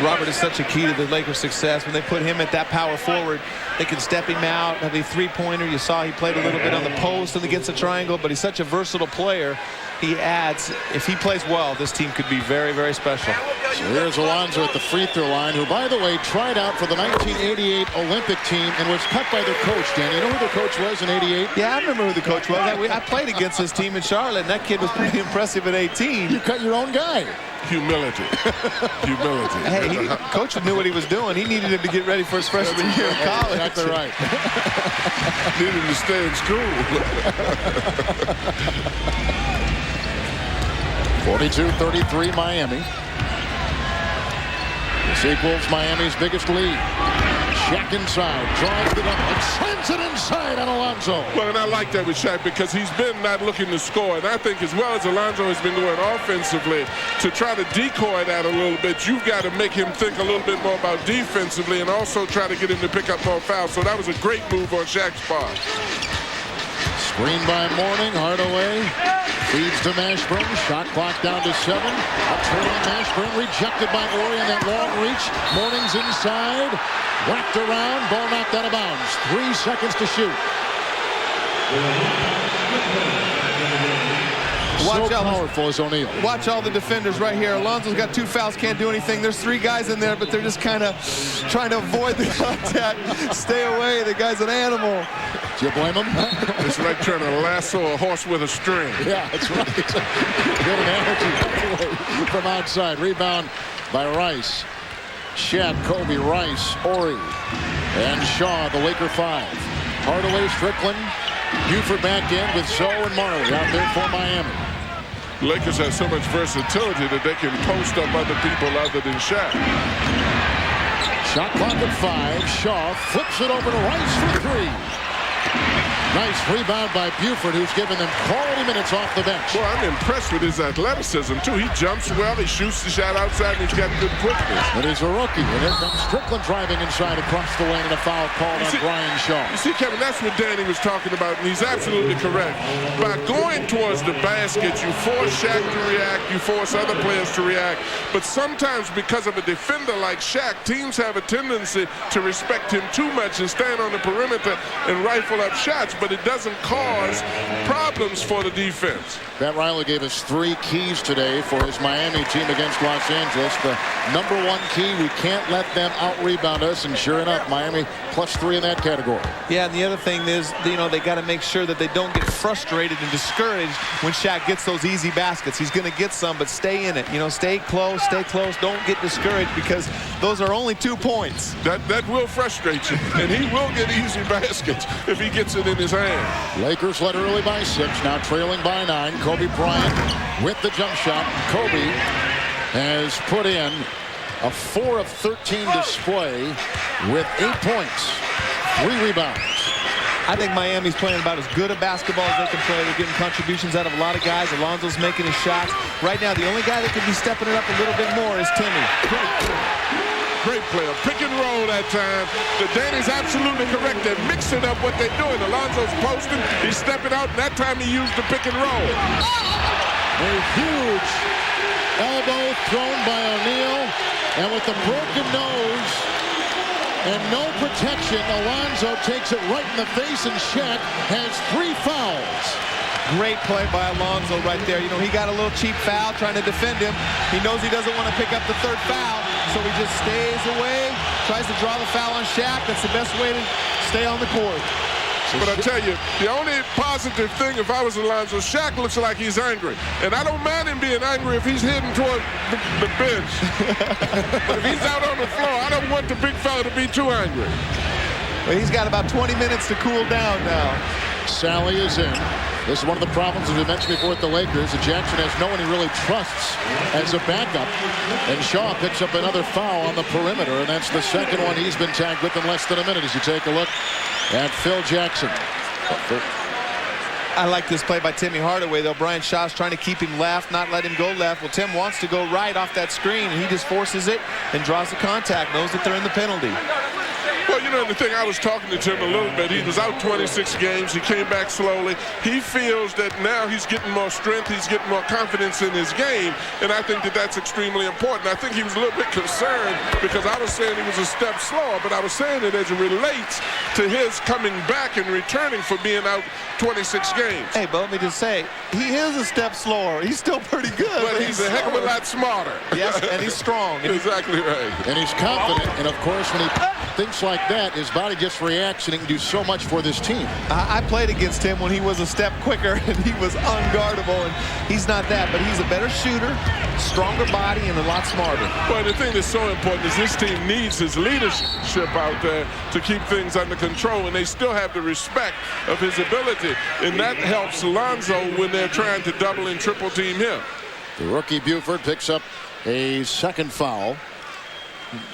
Robert is such a key to the Lakers' success. When they put him at that power forward, they can step him out, have a three-pointer. You saw he played a little bit on the post and against the triangle, but he's such a versatile player. He adds, if he plays well, this team could be very, very special. So here's Alonzo at the free throw line, who, by the way, tried out for the 1988 Olympic team and was cut by their coach, Dan. You know who the coach was in '88? Yeah, I remember who the coach was. I played against this team in Charlotte, and that kid was pretty impressive at 18. You cut your own guy. Humility. Humility. Hey, coach knew what he was doing. He needed him to get ready for his freshman year in college. Exactly right. Needed him to stay in school. 42-33 Miami. This equals Miami's biggest lead. Shaq inside, draws it up, and sends it inside on Alonzo. Well, and I like that with Shaq because he's been not looking to score. And I think as well as Alonzo has been doing offensively, to try to decoy that a little bit, you've got to make him think a little bit more about defensively and also try to get him to pick up more fouls. So that was a great move on Shaq's part. Screen by Mourning, Hardaway feeds to Mashburn, shot clock down to 7. Up trailing Mashburn, rejected by Ori on that long reach. Mourning's inside, whacked around, ball knocked out of bounds. 3 seconds to shoot. So powerful is O'Neal. Watch all the defenders right here. Alonzo's got 2 fouls, can't do anything. There's 3 guys in there, but they're just kind of trying to avoid the contact. Stay away. The guy's an animal. Do you blame him? It's like trying to lasso a horse with a string. Yeah, that's right. Good analogy from outside. Rebound by Rice. Shaq, Kobe, Rice, Ori, and Shaw, the Laker 5. Hardaway, Strickland, Buford back in with Zoe and Marley out there for Miami. Lakers have so much versatility that they can post up other people other than Shaq. Shot clock at 5. Shaw flips it over to Rice for 3. Nice rebound by Buford, who's given them quality minutes off the bench. Well, I'm impressed with his athleticism, too. He jumps well, he shoots the shot outside, and he's got good quickness. But he's a rookie, and here comes Strickland driving inside across the lane, and a foul called on Brian Shaw. You see, Kevin, that's what Danny was talking about, and he's absolutely correct. By going towards the basket, you force Shaq to react, you force other players to react, but sometimes because of a defender like Shaq, teams have a tendency to respect him too much and stand on the perimeter and rifle up shots, but it doesn't cause problems for the defense. Pat Riley gave us 3 keys today for his Miami team against Los Angeles. The number 1 key, we can't let them out-rebound us, and sure enough, Miami +3 in that category. Yeah, and the other thing is, you know, they got to make sure that they don't get frustrated and discouraged when Shaq gets those easy baskets. He's going to get some, but stay in it. You know, stay close, don't get discouraged, because those are only 2 points. That will frustrate you, and he will get easy baskets if he gets it in his hand. Lakers led early by 6, now trailing by 9. Kobe Bryant with the jump shot. Kobe has put in a 4 of 13 display with 8 points, 3 rebounds. I think Miami's playing about as good a basketball as they can play. They're getting contributions out of a lot of guys. Alonzo's making his shots. Right now, the only guy that could be stepping it up a little bit more is Timmy. Great player. Pick and roll that time. Danny's absolutely correct. They're mixing up what they're doing. Alonzo's posting. He's stepping out, and that time he used the pick and roll. A huge elbow thrown by O'Neal. And with the broken nose and no protection, Alonzo takes it right in the face, and Shaq has 3 fouls. Great play by Alonzo right there. You know, he got a little cheap foul trying to defend him. He knows he doesn't want to pick up the 3rd foul, so he just stays away, tries to draw the foul on Shaq. That's the best way to stay on the court. But I tell you, the only positive thing, if I was Alonzo, Shaq looks like he's angry. And I don't mind him being angry if he's heading toward the bench. But if he's out on the floor, I don't want the big fella to be too angry. Well, he's got about 20 minutes to cool down now. Sally is in. This is one of the problems, as we mentioned before, with the Lakers, that Jackson has no one he really trusts as a backup. And Shaw picks up another foul on the perimeter, and that's the second one he's been tagged with in less than a minute as you take a look at Phil Jackson. I like this play by Timmy Hardaway, though. Brian Shaw's trying to keep him left, not let him go left. Well, Tim wants to go right off that screen, and he just forces it and draws the contact, knows that they're in the penalty. Well, you know, the thing, I was talking to Tim a little bit. He was out 26 games. He came back slowly. He feels that now he's getting more strength. He's getting more confidence in his game, and I think that that's extremely important. I think he was a little bit concerned because I was saying he was a step slower, but I was saying it as it relates to his coming back and returning for being out 26 games. Hey, but let me just say, he is a step slower. He's still pretty good. But he's a heck of a lot smarter. Yes, and he's strong. Exactly right. And he's confident, and of course, when he thinks like that, his body just reacts, and he can do so much for this team. I played against him when he was a step quicker, and he was unguardable, and he's not that, but he's a better shooter, stronger body, and a lot smarter. Well, the thing that's so important is this team needs his leadership out there to keep things under control, and they still have the respect of his ability, and that helps Alonzo when they're trying to double and triple team him. The rookie Buford picks up a second foul.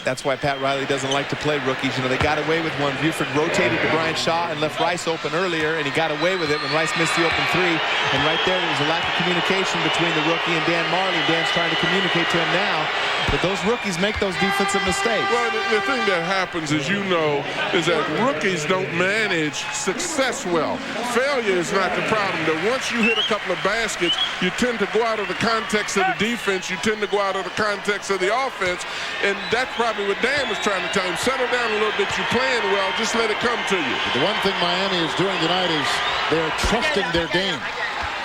That's why Pat Riley doesn't like to play rookies. You know, they got away with one. Buford rotated to Brian Shaw and left Rice open earlier, and he got away with it when Rice missed the open 3. And right there was a lack of communication between the rookie and Dan Marley. Dan's trying to communicate to him now. But those rookies make those defensive mistakes. Well, the thing that happens, as you know, is that rookies don't manage success well. Failure is not the problem. That once you hit a couple of baskets, you tend to go out of the context of the defense. You tend to go out of the context of the offense. And that's probably what Dan was trying to tell him. Settle down a little bit. You're playing well. Just let it come to you. The one thing Miami is doing tonight is they're trusting their game.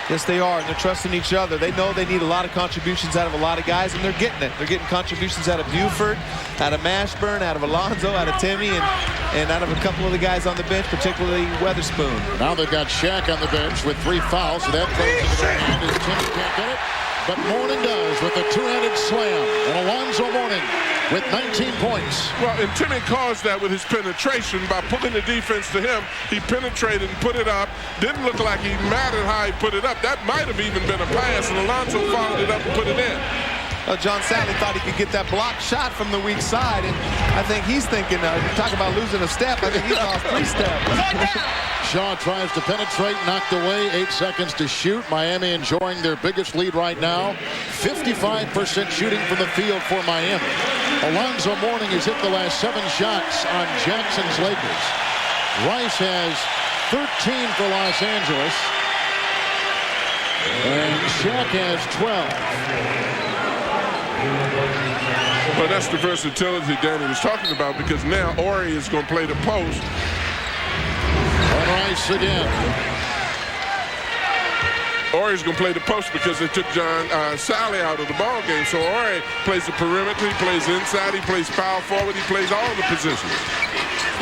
Yes, they are, and they're trusting each other. They know they need a lot of contributions out of a lot of guys, and they're getting it. They're getting contributions out of Buford, out of Mashburn, out of Alonzo, out of Timmy, and out of a couple of the guys on the bench, particularly Weatherspoon. Now they've got Shaq on the bench with 3 fouls, so that plays into their hand as Timmy can't get it. But Mourning does with a 2-handed slam. And Alonzo Mourning with 19 points. Well, and Timmy caused that with his penetration by pulling the defense to him. He penetrated and put it up. Didn't look like he mattered how he put it up. That might have even been a pass, and Alonzo followed it up and put it in. John Sally thought he could get that blocked shot from the weak side, and I think he's thinking, talk about losing a step, I think he lost 3 steps. Shaw tries to penetrate, knocked away, 8 seconds to shoot. Miami enjoying their biggest lead right now. 55% shooting from the field for Miami. Alonzo Mourning has hit the last 7 shots on Jackson's Lakers. Rice has 13 for Los Angeles. And Shaq has 12. Well, that's the versatility Danny was talking about, because now Ori is going to play the post. And Rice again. Ori's going to play the post because they took Sally out of the ball game. So Ori plays the perimeter, he plays inside, he plays power forward, he plays all the positions.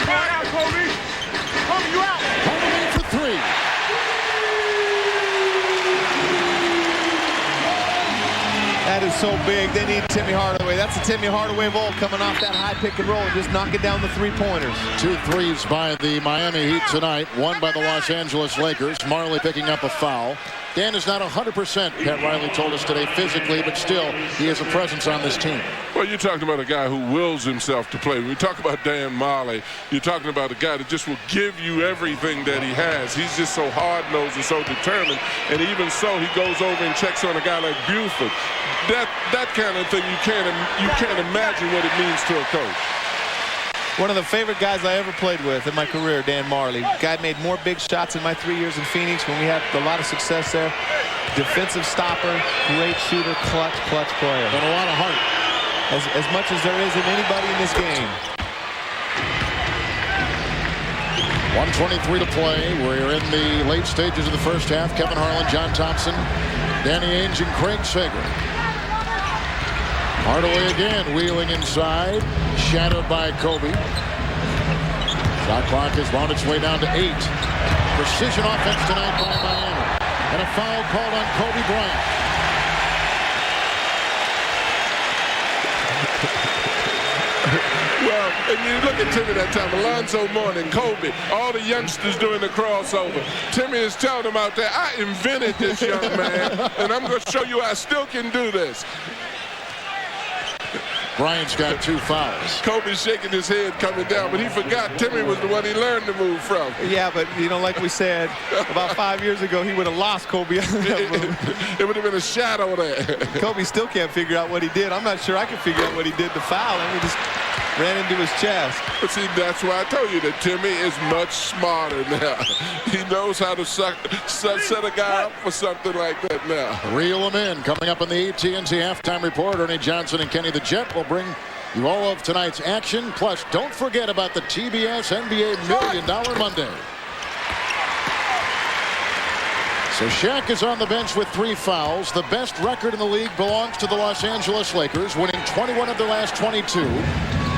Come on out, Kobe. Kobe, you out. Kobe for 3. That is so big. They need Timmy Hardaway. That's a Timmy Hardaway volt coming off that high pick and roll and just knocking down the 3-pointers. 2 threes by the Miami Heat tonight. 1 by the Los Angeles Lakers. Marley picking up a foul. Dan is not 100%, Pat Riley told us today, physically, but still, he is a presence on this team. Well, you're talking about a guy who wills himself to play. When you talk about Dan Marley, you're talking about a guy that just will give you everything that he has. He's just so hard-nosed and so determined. And even so, he goes over and checks on a guy like Buford. That kind of thing, you can't imagine what it means to a coach. One of the favorite guys I ever played with in my career, Dan Marley. Guy made more big shots in my 3 years in Phoenix when we had a lot of success there. Defensive stopper, great shooter, clutch player. And a lot of heart. As much as there is in anybody in this game. 1:23 to play. We're in the late stages of the first half. Kevin Harlan, John Thompson, Danny Ainge, and Craig Sager. Hardaway again, wheeling inside, shadowed by Kobe. Shot clock has wound its way down to 8. Precision offense tonight by Miami. And a foul called on Kobe Bryant. Well, and you look at Timmy that time, Alonzo Mourning, Kobe, all the youngsters doing the crossover. Timmy is telling them out there, I invented this, young man, and I'm going to show you I still can do this. Bryant's got 2 fouls. Kobe's shaking his head coming down, but he forgot Timmy was the one he learned to move from. Yeah, but, you know, like we said, about 5 years ago, he would have lost Kobe. It would have been a shadow there. Kobe still can't figure out what he did. I'm not sure I can figure out what he did to foul him. He just ran into his chest. But see, that's why I told you that Timmy is much smarter now. He knows how to set a guy up for something like that now. Reel them in. Coming up in the AT&T halftime report, Ernie Johnson and Kenny the Jet will bring you all of tonight's action. Plus, don't forget about the TBS NBA $1 Million Monday. So Shaq is on the bench with 3 fouls. The best record in the league belongs to the Los Angeles Lakers, winning 21 of their last 22.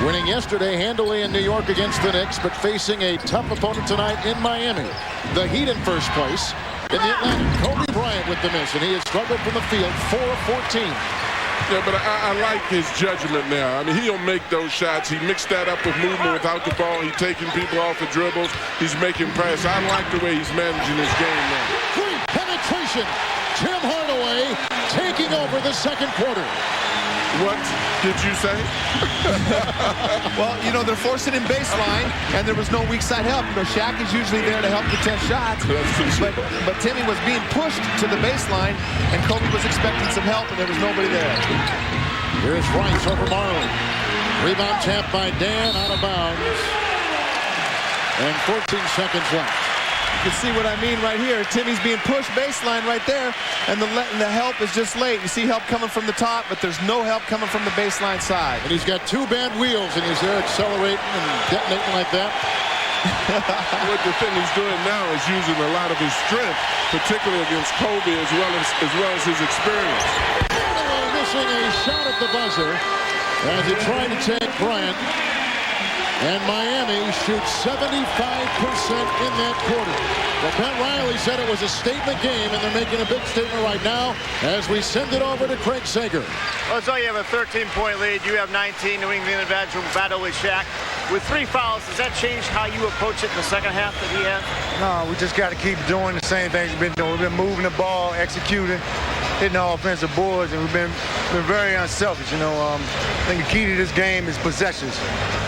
Winning yesterday handily in New York against the Knicks, but facing a tough opponent tonight in Miami. The Heat in first place. In the Atlantic, Kobe Bryant with the miss, and he has struggled from the field, 4 of 14. Yeah, but I like his judgment now. I mean, he'll make those shots. He mixed that up with movement without the ball. He's taking people off the dribbles. He's making press. I like the way he's managing his game now. Great penetration. Tim Hardaway taking over the second quarter. What did you say? Well, you know, they're forcing him baseline, and there was no weak side help. You know, Shaq is usually there to help contest shots. But Timmy was being pushed to the baseline, and Kobe was expecting some help, and there was nobody there. Here's Rice over Marley. Rebound tap by Dan, out of bounds. And 14 seconds left. You can see what I mean right here. Timmy's being pushed baseline right there, and the help is just late. You see help coming from the top, but there's no help coming from the baseline side. And he's got 2 bad wheels, and he's there accelerating and detonating like that. What the thing he's doing now is using a lot of his strength, particularly against Kobe, as well as his experience. Hardaway missing a shot at the buzzer as he tried to take Bryant. And Miami shoots 75% in that quarter. Well, Pat Riley said it was a statement game, and they're making a big statement right now as we send it over to Craig Sager. Well, so you have a 13-point lead. You have 19. New England advantage will battle with Shaq. With 3 fouls, does that change how you approach it in the second half that he has? No, we just got to keep doing the same things we've been doing. We've been moving the ball, executing, hitting the offensive boards, and we've been very unselfish. You know, I think the key to this game is possessions.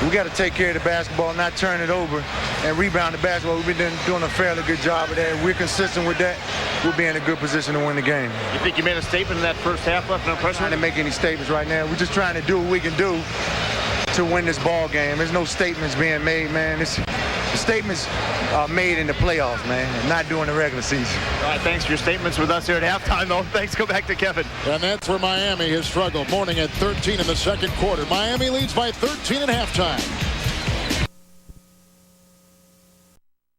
We got to take care of the basketball, not turn it over, and rebound the basketball. We've been doing a fairly good job of that. If we're consistent with that, we'll be in a good position to win the game. You think you made a statement in that first half, left no pressure? Trying to make any statements right now. We're just trying to do what we can do to win this ball game. There's no statements being made, man. The statements are made in the playoffs, man, and not during the regular season. All right, thanks for your statements with us here at halftime, though. Thanks. Go back to Kevin. And that's where Miami has struggled. Morning at 13 in the second quarter. Miami leads by 13 at halftime.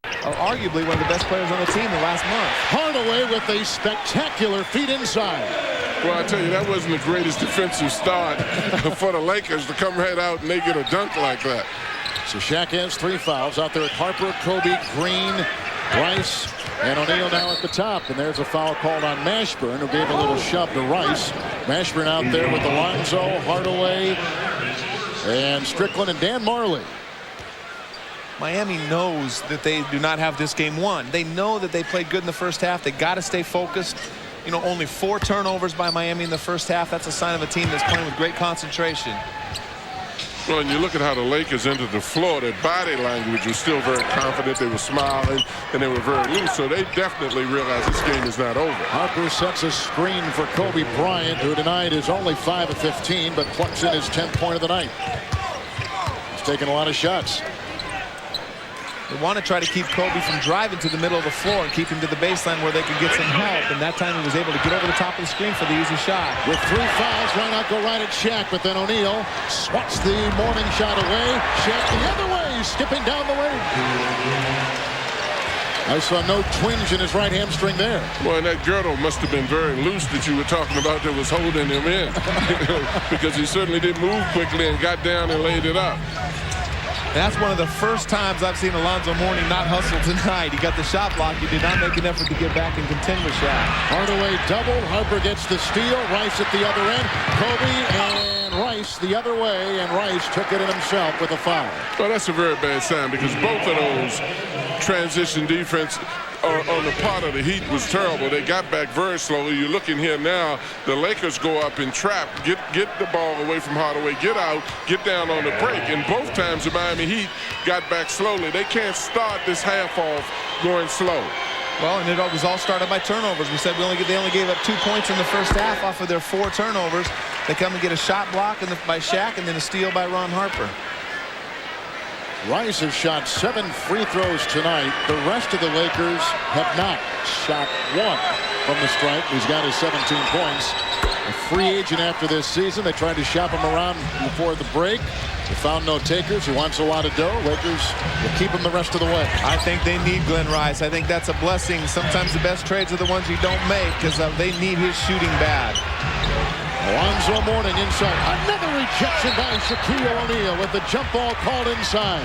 Arguably one of the best players on the team the last month. Hardaway with a spectacular feed inside. Well, I tell you, that wasn't the greatest defensive start for the Lakers to come right out and they get a dunk like that. So Shaq has 3 fouls out there at Harper, Kobe, Green, Rice, and O'Neal now at the top. And there's a foul called on Mashburn, who gave a little shove to Rice. Mashburn out there with Alonzo, Hardaway, and Strickland and Dan Marley. Miami knows that they do not have this game won. They know that they played good in the first half. They got to stay focused. You know, only 4 turnovers by Miami in the first half. That's a sign of a team that's playing with great concentration. Well, and you look at how the Lakers entered the floor, their body language was still very confident. They were smiling, and they were very loose, so they definitely realized this game is not over. Harper sets a screen for Kobe Bryant, who tonight is only 5 of 15, but plucks in his 10th point of the night. He's taking a lot of shots. They want to try to keep Kobe from driving to the middle of the floor and keep him to the baseline where they can get some help. And that time he was able to get over the top of the screen for the easy shot. With 3 fouls, why not go right at Shaq? But then O'Neal swats the morning shot away. Shaq the other way, skipping down the lane. I saw no twinge in his right hamstring there. Well, and that girdle must have been very loose that you were talking about that was holding him in. Because he certainly didn't move quickly and got down and laid it up. That's one of the first times I've seen Alonzo Mourning not hustle tonight. He got the shot block. He did not make an effort to get back and contend with Shaq. Hardaway double. Harper gets the steal. Rice at the other end. Kobe and Rice the other way, and Rice took it in himself with a foul. Well, that's a very bad sign because both of those transition defense on the part of the Heat was terrible. They got back very slowly. You're looking here now, the Lakers go up and trap, get the ball away from Hardaway, get out, get down on the break. And both times the Miami Heat got back slowly. They can't start this half off going slow. Well, and it was all started by turnovers. We said they only gave up 2 points in the first half off of their 4 turnovers. They come and get a shot block by Shaq and then a steal by Ron Harper. Rice has shot 7 free throws tonight. The rest of the Lakers have not shot 1 from the stripe. He's got his 17 points. A free agent after this season. They tried to shop him around before the break. They found no takers. He wants a lot of dough. Lakers will keep him the rest of the way. I think they need Glenn Rice. I think that's a blessing. Sometimes the best trades are the ones you don't make because they need his shooting bad. Alonzo Mourning inside. Another rejection by Shaquille O'Neal with the jump ball called inside.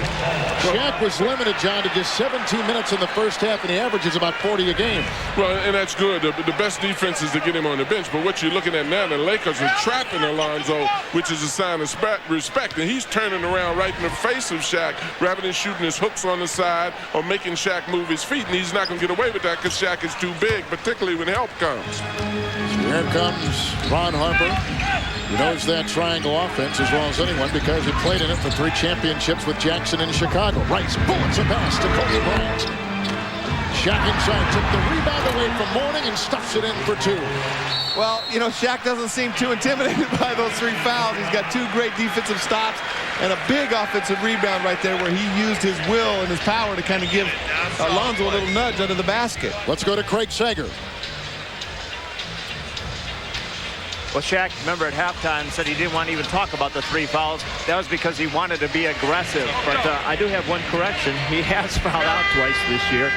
Shaq was limited, John, to just 17 minutes in the first half, and he averages about 40 a game. Well, and that's good. The best defense is to get him on the bench. But what you're looking at now, the Lakers are trapping Alonzo, which is a sign of respect. And he's turning around right in the face of Shaq rather than shooting his hooks on the side or making Shaq move his feet. And he's not going to get away with that because Shaq is too big, particularly when help comes. So here comes Ron Harper. He knows that triangle offense as well as anyone because he played in it for 3 championships with Jackson in Chicago. Rice bullets a pass to Kobe Bryant. Shaq inside took the rebound away from Mourning and stuffs it in for 2. Well, you know, Shaq doesn't seem too intimidated by those 3 fouls. He's got 2 great defensive stops and a big offensive rebound right there where he used his will and his power to kind of give Alonzo a little nudge under the basket. Let's go to Craig Sager. Well, Shaq, remember at halftime, said he didn't want to even talk about the 3 fouls. That was because he wanted to be aggressive. But I do have one correction. He has fouled out twice this year.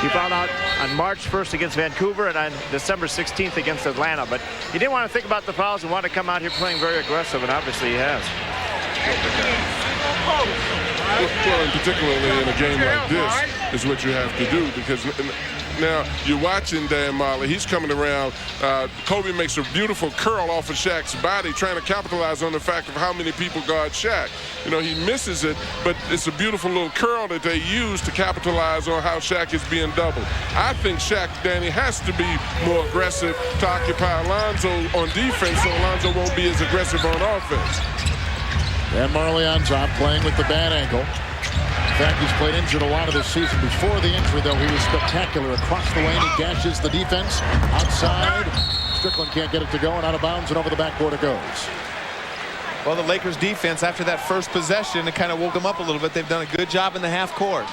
He fouled out on March 1st against Vancouver and on December 16th against Atlanta. But he didn't want to think about the fouls and wanted to come out here playing very aggressive, and obviously he has. Well, and particularly in a game like this is what you have to do because now you're watching Dan Marley. He's coming around. Kobe makes a beautiful curl off of Shaq's body, trying to capitalize on the fact of how many people guard Shaq. You know, he misses it, but it's a beautiful little curl that they use to capitalize on how Shaq is being doubled. I think Shaq, Danny, has to be more aggressive to occupy Alonzo on defense so Alonzo won't be as aggressive on offense. Dan Marley on top, playing with the bad ankle. In fact, he's played injured a lot of this season. Before the injury, though, he was spectacular. Across the lane, he gashes the defense. Outside, Strickland can't get it to go, and out of bounds, and over the backboard it goes. Well, the Lakers defense, after that first possession, it kind of woke them up a little bit. They've done a good job in the half court.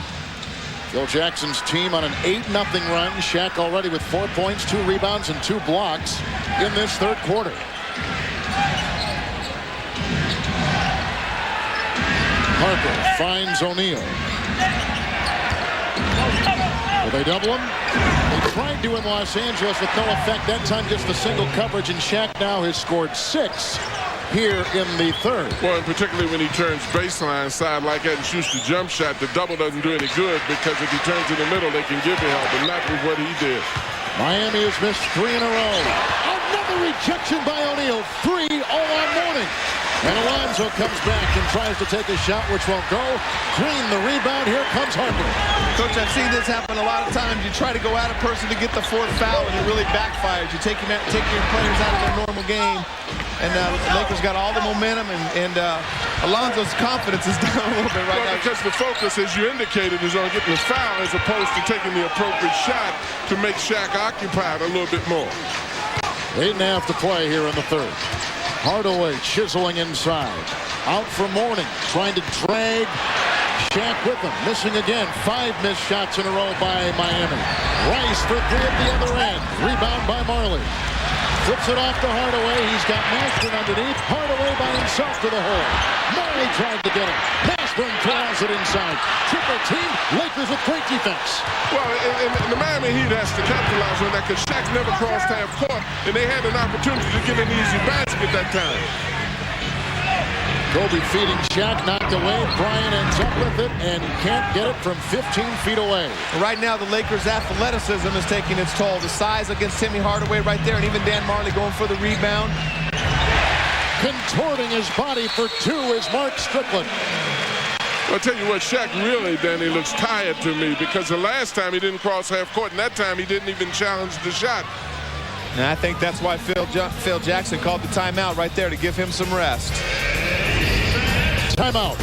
Phil Jackson's team on an 8-0 run. Shaq already with 4 points, 2 rebounds, and 2 blocks in this third quarter. Harper finds O'Neal. Will they double him? They tried to in Los Angeles with no effect. That time just a single coverage, and Shaq now has scored 6 here in the third. Well, and particularly when he turns baseline side like that and shoots the jump shot, the double doesn't do any good because if he turns in the middle, they can give him help, and not with what he did. Miami has missed 3 in a row. Another rejection by O'Neal. 3 all on Mourning. And Alonzo comes back and tries to take a shot, which won't go. Green, the rebound. Here comes Harper. Coach, I've seen this happen a lot of times. You try to go at a person to get the fourth foul, and it really backfires. You take your players out of their normal game. And the Lakers got all the momentum, and Alonzo's confidence is down a little bit right now. Because the focus, as you indicated, is on getting the foul as opposed to taking the appropriate shot to make Shaq occupied a little bit more. 8.5 to play here in the third. Hardaway chiseling inside. Out for Mourning, trying to drag Shaq with him. Missing again. 5 missed shots in a row by Miami. Rice for 3 at the other end. Rebound by Marley. Flips it off to Hardaway. He's got Mashburn underneath. Hardaway by himself to the hole. Marley tried to get him. Mashburn corrals it inside. Triple team. Lakers with great defense. Well, and the Miami Heat has to capitalize on that because Shaq never crossed half court, and they had an opportunity to get an easy basket that time. Kobe feeding Shaq, knocked away. Bryant ends up with it and can't get it from 15 feet away. Right now, the Lakers' athleticism is taking its toll. The size against Timmy Hardaway right there, and even Dan Marley going for the rebound. Contorting his body for 2 is Mark Strickland. I'll tell you what, Shaq really, Danny, looks tired to me because the last time he didn't cross half court, and that time he didn't even challenge the shot. And I think that's why Phil Jackson called the timeout right there to give him some rest. Timeout.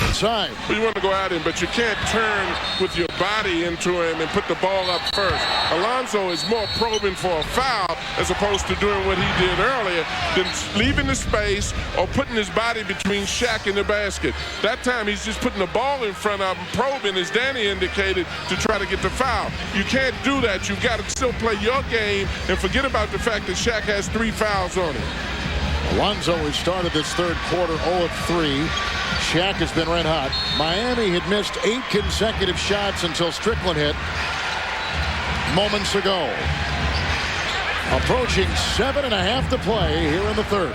Inside. You want to go at him, but you can't turn with your body into him and put the ball up first. Alonzo is more probing for a foul as opposed to doing what he did earlier than leaving the space or putting his body between Shaq and the basket. That time he's just putting the ball in front of him, probing, as Danny indicated, to try to get the foul. You can't do that. You've got to still play your game and forget about the fact that Shaq has 3 fouls on him. Alonzo has started this third quarter 0 of 3. Shaq has been red hot. Miami had missed 8 consecutive shots until Strickland hit moments ago. Approaching 7.5 to play here in the third.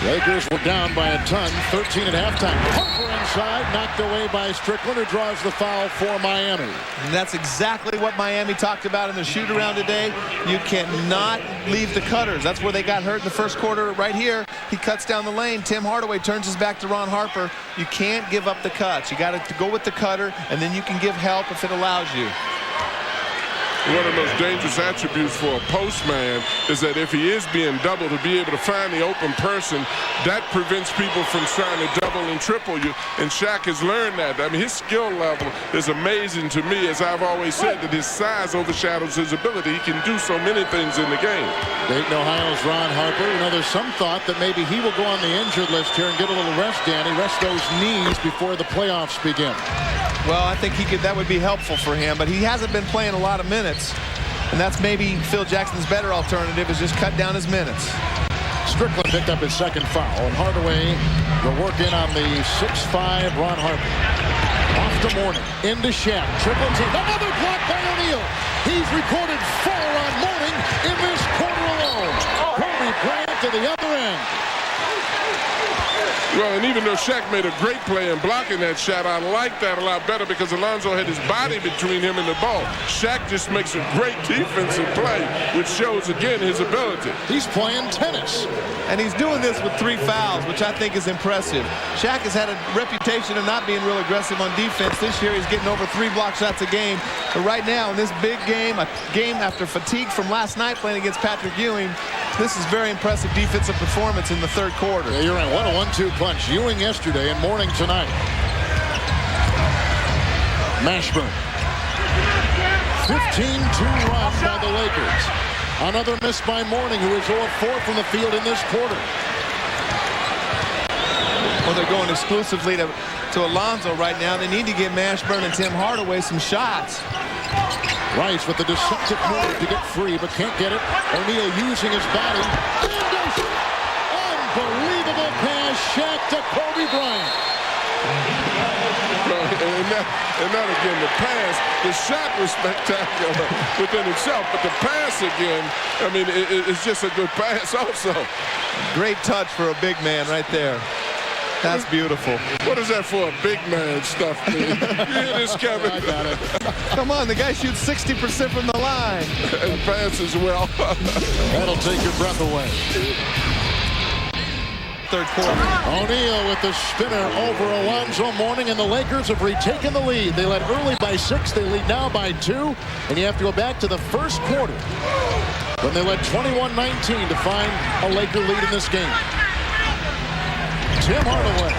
Lakers were down by a ton, 13 at halftime. Harper inside, knocked away by Strickland, who draws the foul for Miami. And that's exactly what Miami talked about in the shoot-around today. You cannot leave the cutters. That's where they got hurt in the first quarter right here. He cuts down the lane. Tim Hardaway turns his back to Ron Harper. You can't give up the cuts. You got to go with the cutter, and then you can give help if it allows you. One of the most dangerous attributes for a postman is that if he is being doubled, to be able to find the open person, that prevents people from trying to double and triple you. And Shaq has learned that. I mean, his skill level is amazing to me. As I've always said, that his size overshadows his ability. He can do so many things in the game. Dayton, Ohio's Ron Harper. You know, there's some thought that maybe he will go on the injured list here and get a little rest, Danny. Rest those knees before the playoffs begin. Well, I think that would be helpful for him, but he hasn't been playing a lot of minutes, and that's maybe Phil Jackson's better alternative, is just cut down his minutes. Strickland picked up his second foul, and Hardaway will work in on the 6'5" Ron Harper. Off to Mourning, into Shaq, triples in, another block by O'Neal. He's recorded 4 on Mourning in this quarter alone. Kobe Bryant to the other end. Well, and even though Shaq made a great play in blocking that shot, I like that a lot better because Alonzo had his body between him and the ball. Shaq just makes a great defensive play, which shows, again, his ability. He's playing tennis. And he's doing this with 3 fouls, which I think is impressive. Shaq has had a reputation of not being real aggressive on defense. This year he's getting over 3 block shots a game. But right now in this big game, a game after fatigue from last night playing against Patrick Ewing, this is very impressive defensive performance in the third quarter. Yeah, you're right. What a 1-2 punch. Ewing yesterday and Mourning tonight. Mashburn. 15-2 run by the Lakers. Another miss by Mourning, who is 0-4 from the field in this quarter. Well, they're going exclusively to Alonzo right now. They need to give Mashburn and Tim Hardaway some shots. Rice with the deceptive move to get free, but can't get it. O'Neal using his body. Unbelievable pass, Shaq to Kobe Bryant. And that again, the pass, the shot was spectacular within itself, but the pass again, I mean, it's just a good pass also. Great touch for a big man right there. That's beautiful. What is that for a big man stuff, man? You hear this, Kevin? I got it. Come on, the guy shoots 60% from the line. And passes well. That'll take your breath away. Third quarter. O'Neal with the spinner over Alonzo Mourning, and the Lakers have retaken the lead. They led early by 6. They lead now by 2. And you have to go back to the first quarter when they led 21-19 to find a Laker lead in this game. Tim Hardaway.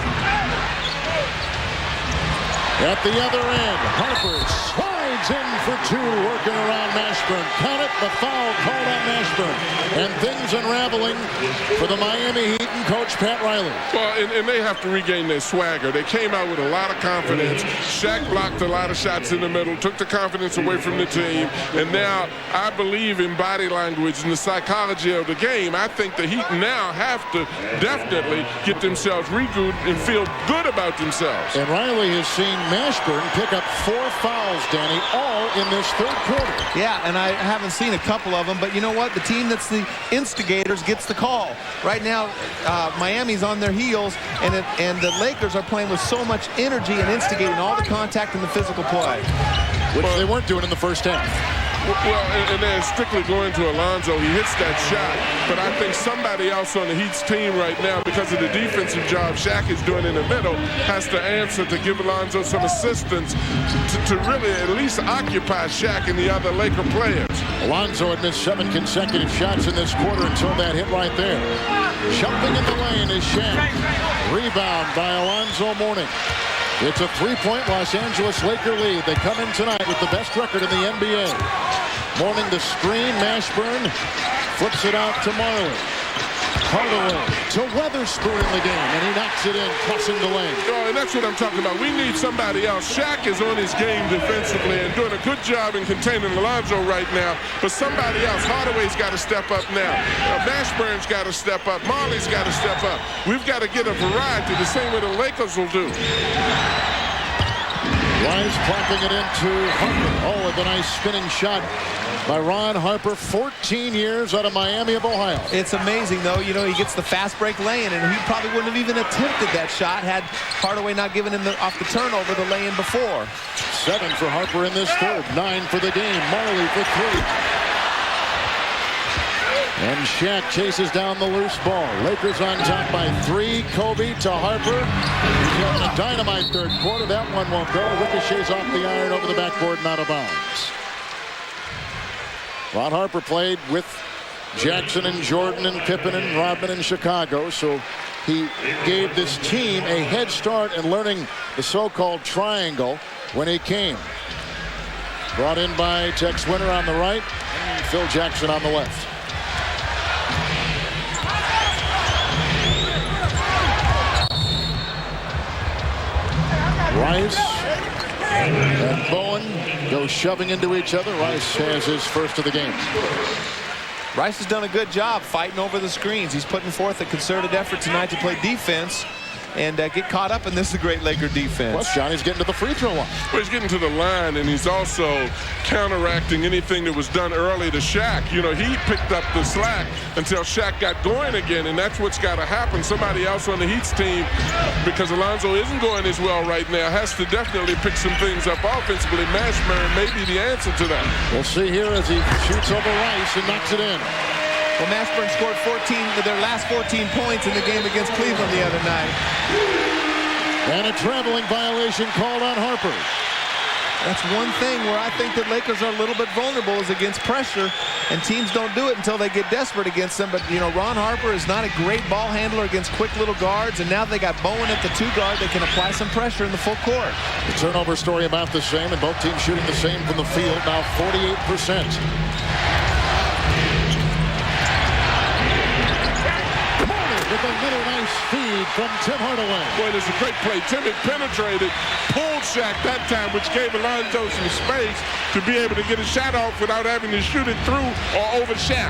At the other end, Harper slides in for 2, working around Mashburn. Count it, the foul called on Mashburn. And things unraveling for the Miami Heat and coach Pat Riley. Well, and they have to regain their swagger. They came out with a lot of confidence. Shaq blocked a lot of shots in the middle, took the confidence away from the team. And now I believe in body language and the psychology of the game. I think the Heat now have to definitely get themselves regrouped and feel good about themselves. And Riley has seen Mashburn pick up 4 fouls, Danny, all in this third quarter. Yeah, and I haven't seen a couple of them, but you know what? The team that's the instigators gets the call. Right now, Miami's on their heels, and the Lakers are playing with so much energy and instigating all the contact and the physical play. Which they weren't doing in the first half. Well, and they're strictly going to Alonzo. He hits that shot. But I think somebody else on the Heat's team right now, because of the defensive job Shaq is doing in the middle, has to answer to give Alonzo some assistance to really at least occupy Shaq and the other Laker players. Alonzo had missed 7 consecutive shots in this quarter until that hit right there. Jumping in the lane is Shaq. Rebound by Alonzo Mourning. It's a 3-point Los Angeles Laker lead. They come in tonight with the best record in the NBA. Mourning the screen. Mashburn flips it out to Marley. Hardaway to Weatherspoon in the game, and he knocks it in, crossing the lane. Oh, and that's what I'm talking about. We need somebody else. Shaq is on his game defensively and doing a good job in containing Alonzo right now, but somebody else. Hardaway's got to step up now. Mashburn's got to step up. Marley's got to step up. We've got to get a variety the same way the Lakers will do. Rice popping it into Harper. Oh, with a nice spinning shot by Ron Harper, 14 years out of Miami of Ohio. It's amazing, though. You know, he gets the fast break lay-in, and he probably wouldn't have even attempted that shot had Hardaway not given him off the turnover the lay-in before. 7 for Harper in this third, 9 for the game. Marley for 3. And Shaq chases down the loose ball. Lakers on top by 3. Kobe to Harper. He's having a dynamite third quarter. That one won't go. Ricochets off the iron over the backboard and out of bounds. Ron Harper played with Jackson and Jordan and Pippen and Rodman in Chicago, so he gave this team a head start in learning the so-called triangle when he came. Brought in by Tex Winter on the right and Phil Jackson on the left. Rice and Bowen go shoving into each other. Rice has his first of the game. Rice has done a good job fighting over the screens. He's putting forth a concerted effort tonight to play defense and get caught up in this great Laker defense. Plus, Johnny's getting to the free throw line. Well, he's getting to the line, and he's also counteracting anything that was done early to Shaq. You know, he picked up the slack until Shaq got going again, and that's what's got to happen. Somebody else on the Heat's team, because Alonzo isn't going as well right now, has to definitely pick some things up offensively. Mashburn may be the answer to that. We'll see here as he shoots over Rice and knocks it in. Well, Mashburn scored their last 14 points in the game against Cleveland the other night. And a traveling violation called on Harper. That's one thing where I think that Lakers are a little bit vulnerable is against pressure, and teams don't do it until they get desperate against them. But, you know, Ron Harper is not a great ball handler against quick little guards, and now they got Bowen at the 2 guard. They can apply some pressure in the full court. The turnover story about the same, and both teams shooting the same from the field, now 48%. With a little nice feed from Tim Hardaway. Boy, there's a great play. Tim had penetrated, pulled Shaq that time, which gave Alonzo some space to be able to get a shot off without having to shoot it through or over Shaq.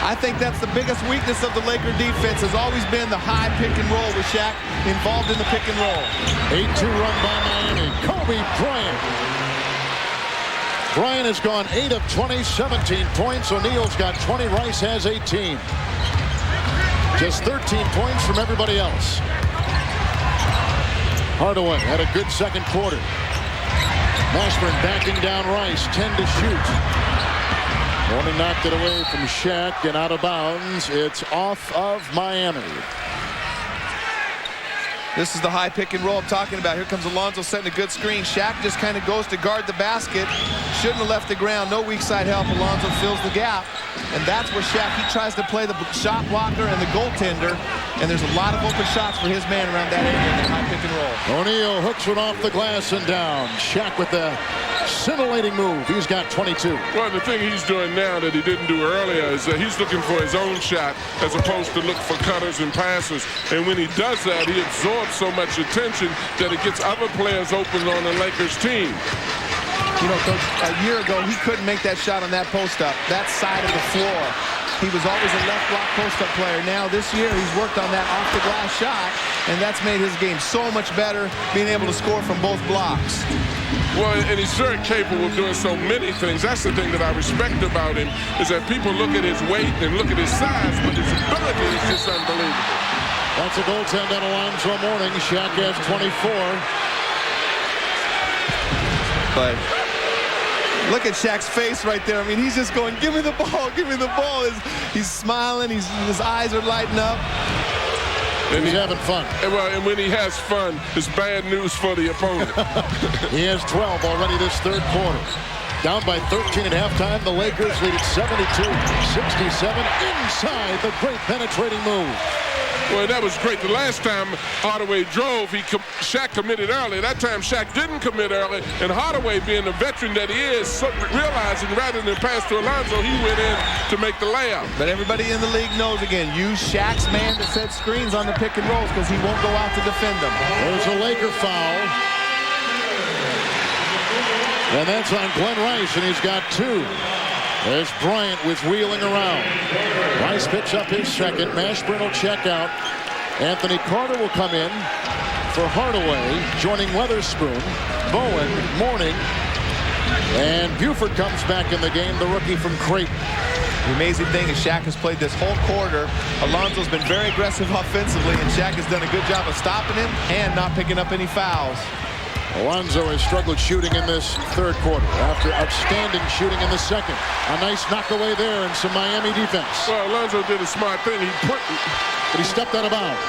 I think that's the biggest weakness of the Laker defense has always been the high pick and roll with Shaq involved in the pick and roll. 8-2 run by Miami. Kobe Bryant. Bryant has gone 8 of 20, 17 points. O'Neal's got 20. Rice has 18. Just 13 points from everybody else. Hardaway had a good second quarter. Mashburn backing down Rice, 10 to shoot. Morning knocked it away from Shaq and out of bounds. It's off of Miami. This is the high pick and roll I'm talking about. Here comes Alonzo setting a good screen. Shaq just kind of goes to guard the basket. Shouldn't have left the ground. No weak side help. Alonzo fills the gap. And that's where Shaq, he tries to play the shot blocker and the goaltender. And there's a lot of open shots for his man around that area in the high pick and roll. O'Neal hooks it off the glass and down. Shaq with the scintillating move. He's got 22. Well, the thing he's doing now that he didn't do earlier is that he's looking for his own shot as opposed to look for cutters and passes. And when he does that, he absorbs so much attention that it gets other players open on the Lakers team. You know, Coach, a year ago, he couldn't make that shot on that post-up, that side of the floor. He was always a left block post-up player. Now this year, he's worked on that off-the-glass shot, and that's made his game so much better, being able to score from both blocks. Well, and he's very capable of doing so many things. That's the thing that I respect about him, is that people look at his weight and look at his size, but his ability is just unbelievable. That's a goaltender on Alonzo Mourning. Shaq has 24. But look at Shaq's face right there. I mean, he's just going, give me the ball, give me the ball. He's smiling, his eyes are lighting up. And he's having fun. And when he has fun, it's bad news for the opponent. He has 12 already this third quarter. Down by 13 at halftime. The Lakers lead at 72-67. Inside the great penetrating move. Well, that was great. The last time Hardaway drove, Shaq committed early. That time Shaq didn't commit early, and Hardaway, being the veteran that he is, realizing rather than pass to Alonzo, he went in to make the layup. But everybody in the league knows, again, use Shaq's man to set screens on the pick and rolls because he won't go out to defend them. There's a Laker foul. And that's on Glenn Rice, and he's got 2. As Bryant was wheeling around. Rice picks up his second. Mashburn will check out. Anthony Carter will come in for Hardaway, joining Weatherspoon, Bowen, Mourning, and Buford comes back in the game, the rookie from Creighton. The amazing thing is Shaq has played this whole quarter. Alonzo's been very aggressive offensively, and Shaq has done a good job of stopping him and not picking up any fouls. Alonzo has struggled shooting in this third quarter after outstanding shooting in the second. A nice knockaway there and some Miami defense. Well, Alonzo did a smart thing. But he stepped out of bounds.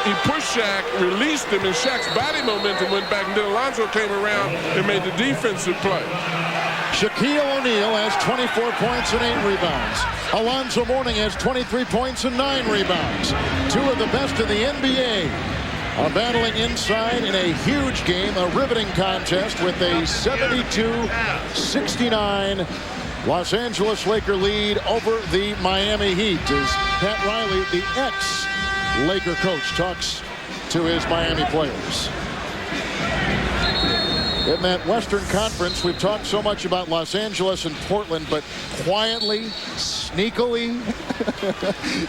He pushed Shaq, released him, and Shaq's body momentum went back, and then Alonzo came around and made the defensive play. Shaquille O'Neal has 24 points and 8 rebounds. Alonzo Mourning has 23 points and 9 rebounds. 2 of the best in the NBA. Are battling inside in a huge game, a riveting contest with a 72-69 Los Angeles Laker lead over the Miami Heat as Pat Riley, the ex-Laker coach, talks to his Miami players. In that Western Conference, we've talked so much about Los Angeles and Portland, but quietly, sneakily,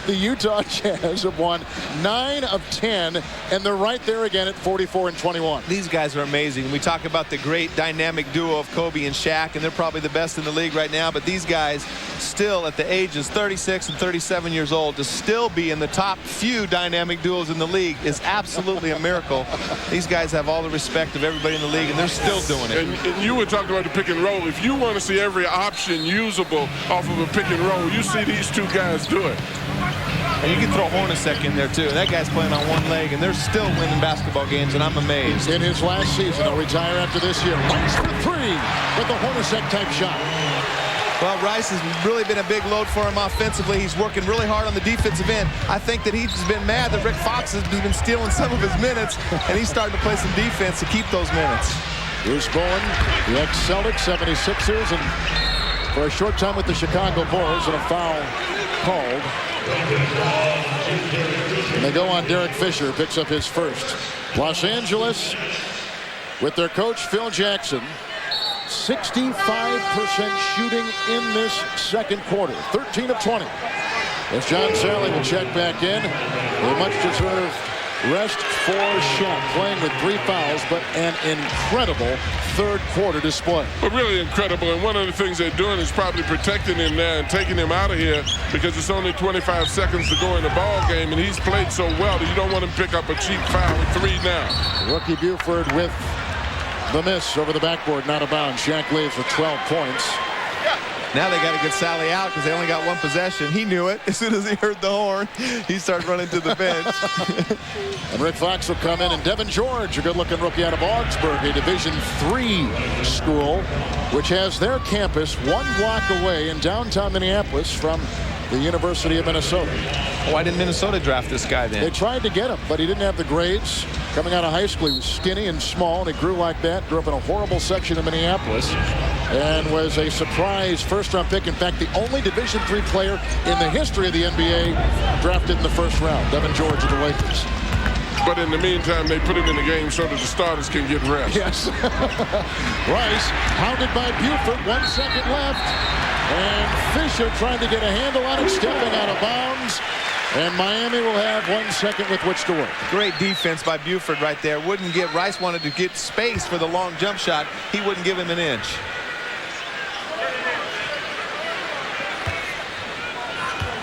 the Utah Jazz have won 9 of 10, and they're right there again at 44-21. These guys are amazing. We talk about the great dynamic duo of Kobe and Shaq, and they're probably the best in the league right now, but these guys still at the ages 36 and 37 years old to still be in the top few dynamic duos in the league is absolutely a miracle. These guys have all the respect of everybody in the league, and they're still doing it. And you were talking about the pick and roll. If you want to see every option usable off of a pick and roll, you see these two guys do it. And you can throw Hornacek in there, too. That guy's playing on one leg, and they're still winning basketball games, and I'm amazed. In his last season, he'll retire after this year. Rice for 3 with the Hornacek-type shot. Well, Rice has really been a big load for him offensively. He's working really hard on the defensive end. I think that he's been mad that Rick Fox has been stealing some of his minutes, and he's starting to play some defense to keep those minutes. Bruce Bowen, the ex-Celtic, 76ers, and for a short time with the Chicago Bulls, and a foul called. And they go on Derek Fisher, picks up his first. Los Angeles, with their coach, Phil Jackson, 65% shooting in this second quarter, 13 of 20. As John Sally will check back in, a much-deserved rest for Shaq, playing with 3 fouls, but an incredible third quarter display. But really incredible, and one of the things they're doing is probably protecting him there and taking him out of here because it's only 25 seconds to go in the ball game, and he's played so well that you don't want him to pick up a cheap foul with 3 now. Rookie Buford with the miss over the backboard, not out of bounds. Shaq leaves with 12 points. Now they got to get Sally out because they only got 1 possession. He knew it. As soon as he heard the horn, he started running to the bench. And Rick Fox will come in, and Devin George, a good-looking rookie out of Augsburg, a Division III school, which has their campus 1 block away in downtown Minneapolis from the University of Minnesota. Why didn't Minnesota draft this guy then? They tried to get him, but he didn't have the grades. Coming out of high school, he was skinny and small, and he grew like that. Grew up in a horrible section of Minneapolis, and was a surprise first-round pick. In fact, the only Division III player in the history of the NBA drafted in the first round. Devin George of the Lakers. But in the meantime, they put him in the game so that the starters can get rest. Yes. Rice pounded by Buford. 1 second left. And Fisher trying to get a handle on it, stepping out of bounds. And Miami will have 1 second with which to work. Great defense by Buford right there. Wouldn't give Rice wanted to get space for the long jump shot. He wouldn't give him an inch.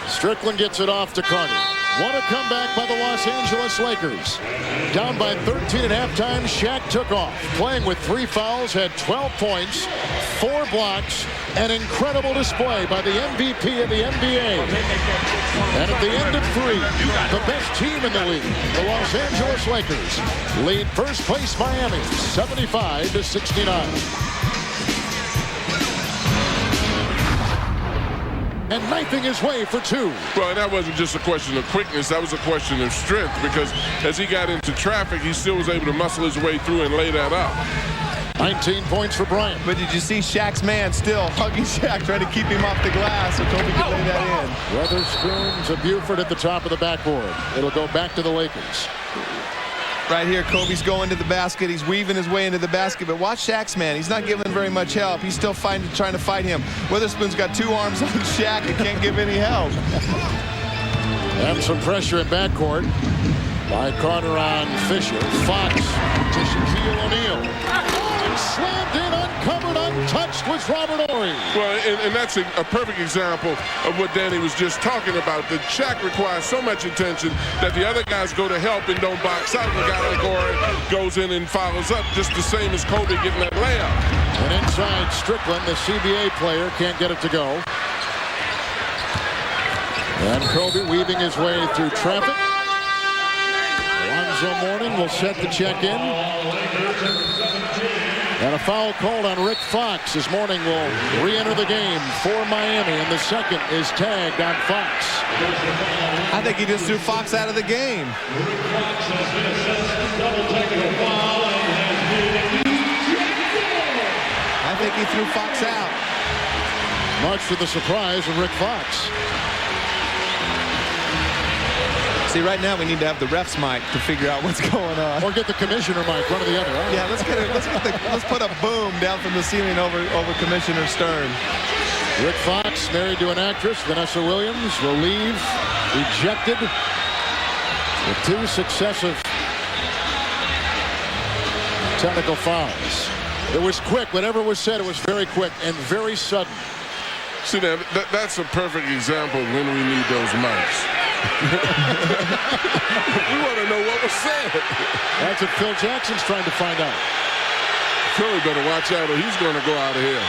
Strickland gets it off to Carter. What a comeback by the Los Angeles Lakers. Down by 13 at halftime, Shaq took off. Playing with 3 fouls, had 12 points, 4 blocks, an incredible display by the MVP of the NBA. And at the end of 3, the best team in the league, the Los Angeles Lakers, lead first place Miami 75-69. And knifing his way for 2. Well, and that wasn't just a question of quickness. That was a question of strength, because as he got into traffic, he still was able to muscle his way through and lay that up. 19 points for Bryant. But did you see Shaq's man still hugging Shaq, trying to keep him off the glass so Kobe could lay that in? Weatherspoon to Buford at the top of the backboard. It'll go back to the Lakers. Right here, Kobe's going to the basket. He's weaving his way into the basket. But watch Shaq's man. He's not giving very much help. He's still trying to fight him. Witherspoon's got 2 arms on Shaq and can't give any help. And some pressure in backcourt by Carter on Fisher. Fox to Shaquille O'Neal. Slammed in, uncovered, untouched was Robert Horry. Well, and that's a perfect example of what Danny was just talking about. The Shaq requires so much attention that the other guys go to help and don't box out. The guy like Horry goes in and follows up, just the same as Kobe getting that layup. And inside Strickland, the CBA player, can't get it to go. And Kobe weaving his way through traffic. Alonzo Mourning will set the check in. And a foul called on Rick Fox as Mourning will re-enter the game for Miami. And the second is tagged on Fox. I think he just threw Fox out of the game. I think he threw Fox out. Much to the surprise of Rick Fox. See, right now we need to have the ref's mic to figure out what's going on. Or get the commissioner mic, one or the other. Huh? Yeah, let's put a boom down from the ceiling over Commissioner Stern. Rick Fox, married to an actress, Vanessa Williams, will leave ejected with 2 successive technical fouls. It was quick. Whatever was said, it was very quick and very sudden. See, that's a perfect example of when we need those mics. We want to know what was said. That's what Phil Jackson's trying to find out. Philly better watch out or he's going to go out of here.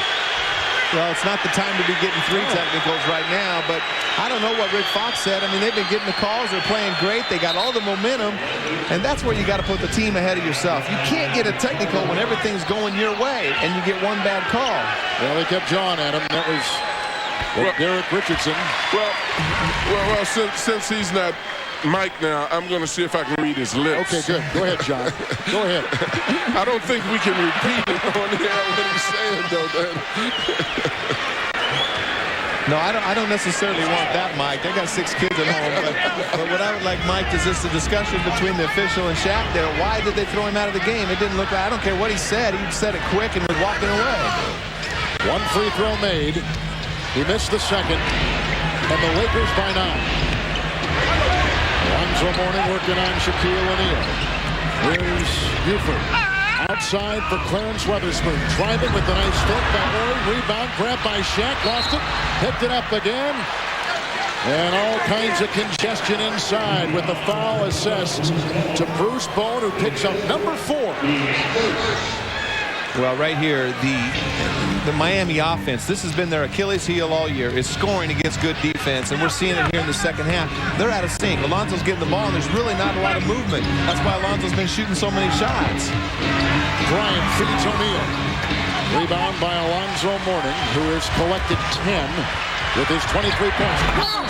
Well, it's not the time to be getting 3 technicals right now, but I don't know what Rick Fox said. I mean, they've been getting the calls. They're playing great. They got all the momentum, and that's where you got to put the team ahead of yourself. You can't get a technical when everything's going your way, and you get 1 bad call. Well, they kept jawing at him. That was Derek Richardson. Well, since he's not Mike now, I'm going to see if I can read his lips. Okay, good. Go ahead, John. Go ahead. I don't think we can repeat it on here what he's saying, though, Dan. No, I don't necessarily want that, Mike. They got 6 kids at home. But what I would like, Mike, is just a discussion between the official and Shaq there. Why did they throw him out of the game? It didn't look like, I don't care what he said. He said it quick and was walking away. 1 free throw made. He missed the second. And the Lakers by 9. Alonzo Mourning working on Shaquille O'Neal. Here's Buford. Outside for Clarence Weatherspoon. Driving with a nice stick by Ori. Rebound grabbed by Shaq. Lost it. Picked it up again. And all kinds of congestion inside with the foul assessed to Bruce Bowen, who picks up number 4. Well, right here, the Miami offense, this has been their Achilles heel all year, is scoring against good defense, and we're seeing it here in the second half. They're out of sync. Alonzo's getting the ball, and there's really not a lot of movement. That's why Alonzo's been shooting so many shots. Bryant feeds O'Neal. Rebound by Alonzo Mourning, who has collected 10 with his 23 points.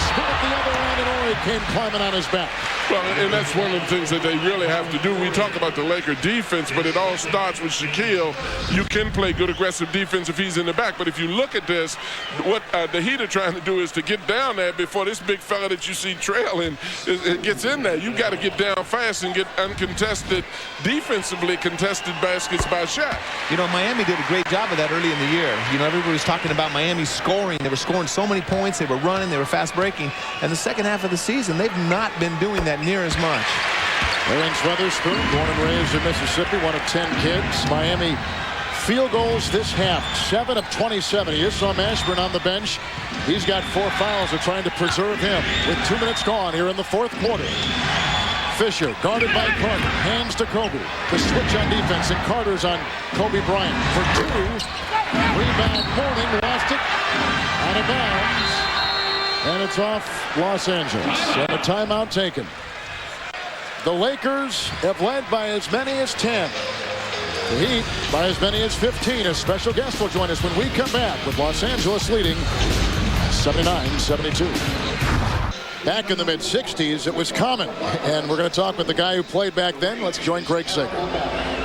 Spin at the other end, and Ori came climbing on his back. Well, and that's one of the things that they really have to do. We talk about the Laker defense, but it all starts with Shaquille. You can play good aggressive defense if he's in the back, but if you look at this, what the Heat are trying to do is to get down there before this big fella that you see trailing gets in there. You got to get down fast and get uncontested, defensively contested baskets by Shaq. You know, Miami did a great job of that early in the year. You know, everybody was talking about Miami scoring. They were scoring so many points. They were running. They were fast breaking. And the second half of the season, they've not been doing that near as much. Clarence Weatherspoon, born and raised in Mississippi, one of 10 kids. Miami field goals this half, 7 of 27. Here's Sam Ashburn on the bench. He's got 4 fouls. They're trying to preserve him with 2 minutes gone here in the fourth quarter. Fisher guarded by Carter, hands to Kobe. The switch on defense, and Carter's on Kobe Bryant for 2. Rebound Mourning, lost it out of bounds, and it's off Los Angeles. And a timeout taken. The Lakers have led by as many as 10. The Heat by as many as 15. A special guest will join us when we come back with Los Angeles leading 79-72. Back in the mid-60s, it was common. And we're going to talk with the guy who played back then. Let's join Craig Sager.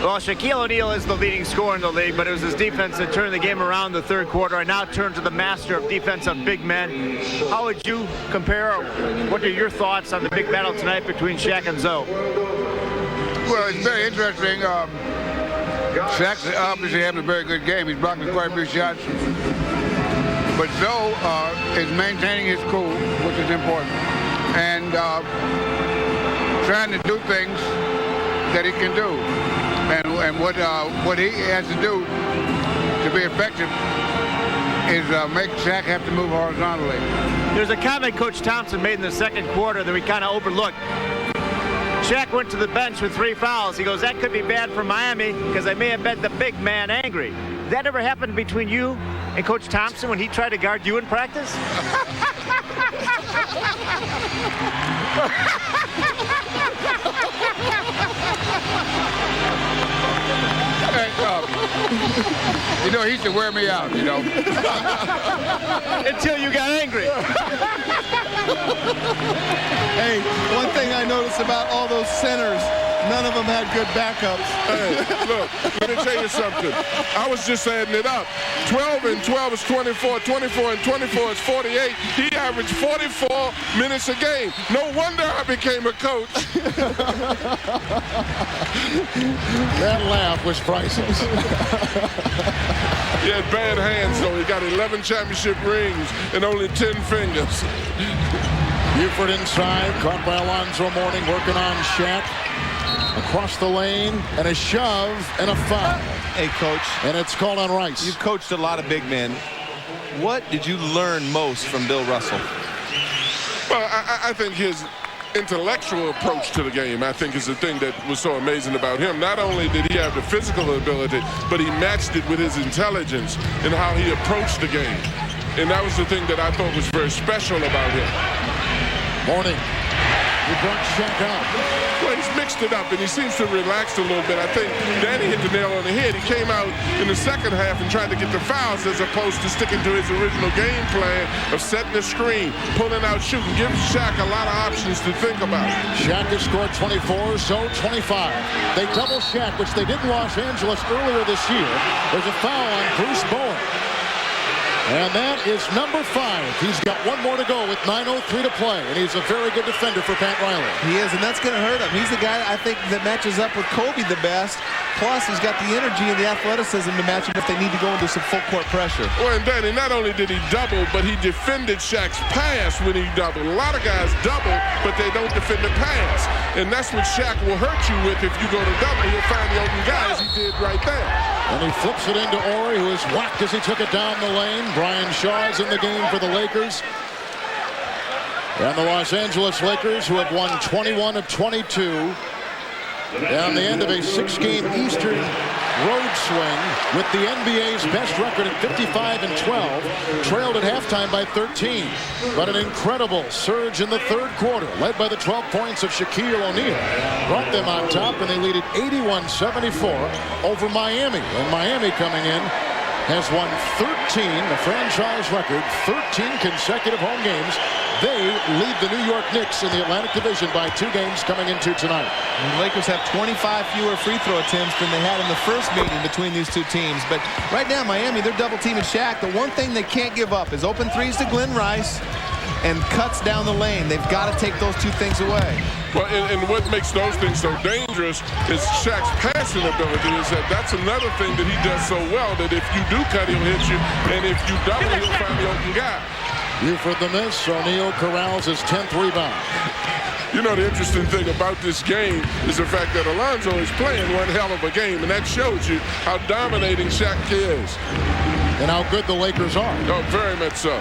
Well, Shaquille O'Neal is the leading scorer in the league, but it was his defense that turned the game around in the third quarter. I now turn to the master of defensive big men. How would you compare, what are your thoughts on the big battle tonight between Shaq and Zoe? Well, it's very interesting. Shaq's obviously having a very good game. He's blocking quite a few shots. But Zoe is maintaining his cool, which is important, and trying to do things that he can do. And what he has to do to be effective is make Shaq have to move horizontally. There's a comment Coach Thompson made in the second quarter that we kind of overlooked. Shaq went to the bench with 3 fouls. He goes, that could be bad for Miami because I may have made the big man angry. Did that ever happen between you and Coach Thompson when he tried to guard you in practice? You know, he used to wear me out, you know. Until you got angry. Hey, one thing I noticed about all those centers, none of them had good backups. Hey, look, let me tell you something. I was just adding it up. 12 and 12 is 24. 24 and 24 is 48. He averaged 44 minutes a game. No wonder I became a coach. That laugh was priceless. He had bad hands, though. He got 11 championship rings and only 10 fingers. Buford inside, caught by Alonzo Mourning, working on Shaq. Across the lane, and a shove, and a foul. Hey, Coach. And it's called on Rice. You've coached a lot of big men. What did you learn most from Bill Russell? Well, I think his intellectual approach to the game, I think, is the thing that was so amazing about him. Not only did he have the physical ability, but he matched it with his intelligence in how he approached the game. And that was the thing that I thought was very special about him. Mourning. He brought Shaq out. Well, he's mixed it up, and he seems to relax a little bit. I think Danny hit the nail on the head. He came out in the second half and tried to get the fouls as opposed to sticking to his original game plan of setting the screen, pulling out, shooting. Gives Shaq a lot of options to think about. Shaq has scored 24, so 25. They double Shaq, which they did in Los Angeles earlier this year. There's a foul on Bruce Bowen. And that is number 5. He's got one more to go with 9:03 to play. And he's a very good defender for Pat Riley. He is, and that's going to hurt him. He's the guy I think that matches up with Kobe the best. Plus, he's got the energy and the athleticism to match him if they need to go into some full court pressure. Well, and Danny, not only did he double, but he defended Shaq's pass when he doubled. A lot of guys double, but they don't defend the pass. And that's what Shaq will hurt you with if you go to double. He'll find the open guy as he did right there. And he flips it into Ori, who is whacked as he took it down the lane. Brian Shaw is in the game for the Lakers. And the Los Angeles Lakers, who have won 21 of 22. And the end of a 6-game Eastern road swing with the NBA's best record at 55-12, trailed at halftime by 13. But an incredible surge in the third quarter, led by the 12 points of Shaquille O'Neal, brought them on top, and they lead at 81-74 over Miami. And Miami coming in has won 13, the franchise record, 13 consecutive home games. They lead the New York Knicks in the Atlantic Division by 2 games coming into tonight. And the Lakers have 25 fewer free throw attempts than they had in the first meeting between these two teams. But right now, Miami, they're double teaming Shaq. The one thing they can't give up is open threes to Glenn Rice and cuts down the lane. They've got to take those two things away. Well, and what makes those things so dangerous is Shaq's passing ability. That's another thing that he does so well, that if you do cut, he'll hit you, and if you double, he'll find the open guy. Buford the miss. O'Neal corrals his 10th rebound. You know, the interesting thing about this game is the fact that Alonzo is playing one hell of a game, and that shows you how dominating Shaq is. And how good the Lakers are. Oh, very much so.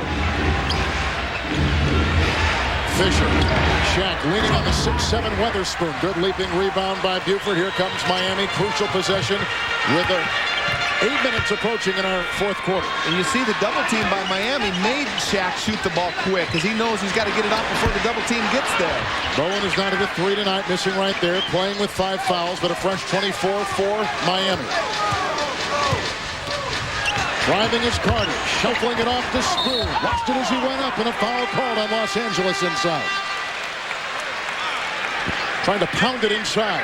Fisher. Shaq leaning on the 6'7" Weatherspoon. Good leaping rebound by Buford. Here comes Miami. Crucial possession with 8 minutes approaching in our fourth quarter. And you see the double team by Miami made Shaq shoot the ball quick because he knows he's got to get it off before the double team gets there. Bowen is down to the 3 tonight, missing right there, playing with 5 fouls, but a fresh 24 for Miami. Driving is Carter, shuffling it off to Spoon. Watched it as he went up, and a foul called on Los Angeles inside. Trying to pound it inside.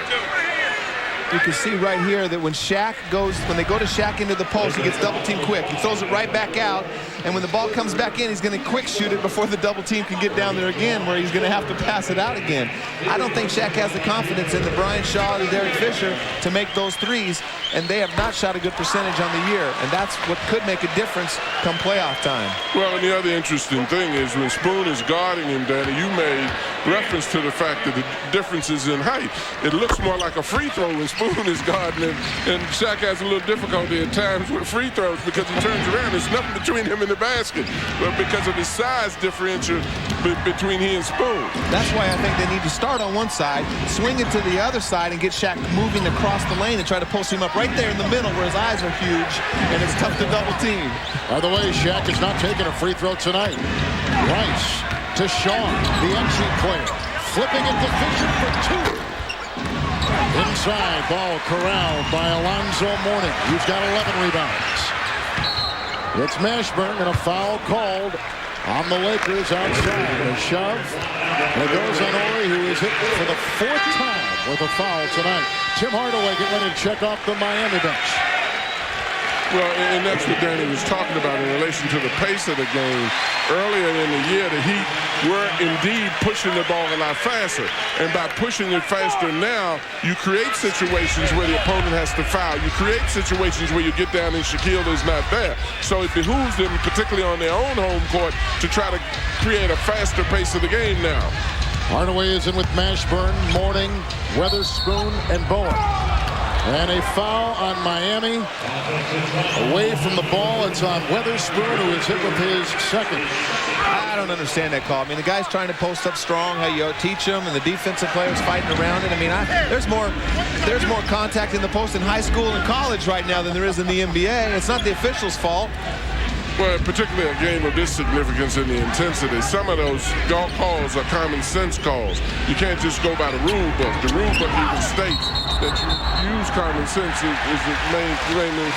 You can see right here that when they go to Shaq into the post, he gets double team quick. He throws it right back out, and when the ball comes back in, he's going to quick shoot it before the double team can get down there again, where he's going to have to pass it out again. I don't think Shaq has the confidence in the Brian Shaw and Derek Fisher to make those threes, and they have not shot a good percentage on the year, and that's what could make a difference come playoff time. Well, and the other interesting thing is when Spoon is guarding him, Danny, you made reference to the fact that the difference is in height. It looks more like a free throw when Spoon is guarding him, and Shaq has a little difficulty at times with free throws because he turns around. There's nothing between him and the basket, but because of his size differential between he and Spoon. That's why I think they need to start on one side, swing it to the other side, and get Shaq moving across the lane and try to post him up right there in the middle where his eyes are huge, and it's tough to double team. By the way, Shaq is not taking a free throw tonight. Rice to Shaw, the entry player, flipping it to Fisher for 2. Inside, ball corralled by Alonzo Mourning. He's got 11 rebounds. It's Mashburn, and a foul called on the Lakers outside. A shove. And it goes on Ori, who is hit for the 4th time with a foul tonight. Tim Hardaway getting ready to check off the Miami bench. Well, and that's what Danny was talking about in relation to the pace of the game. Earlier in the year, the Heat were indeed pushing the ball a lot faster. And by pushing it faster now, you create situations where the opponent has to foul. You create situations where you get down and Shaquille is not there. So it behooves them, particularly on their own home court, to try to create a faster pace of the game now. Hardaway is in with Mashburn, Mourning, Weatherspoon, and Bowen. And a foul on Miami. Away from the ball, it's on Weatherspoon, who is hit with his 2nd. I don't understand that call. I mean, the guy's trying to post up strong, how you teach him, and the defensive players fighting around it. I mean, there's more contact in the post in high school and college right now than there is in the NBA. It's not the officials' fault. Well, particularly a game of this significance and the intensity, some of those calls are common sense calls. You can't just go by the rule book. The rule book even states that you use common sense is the main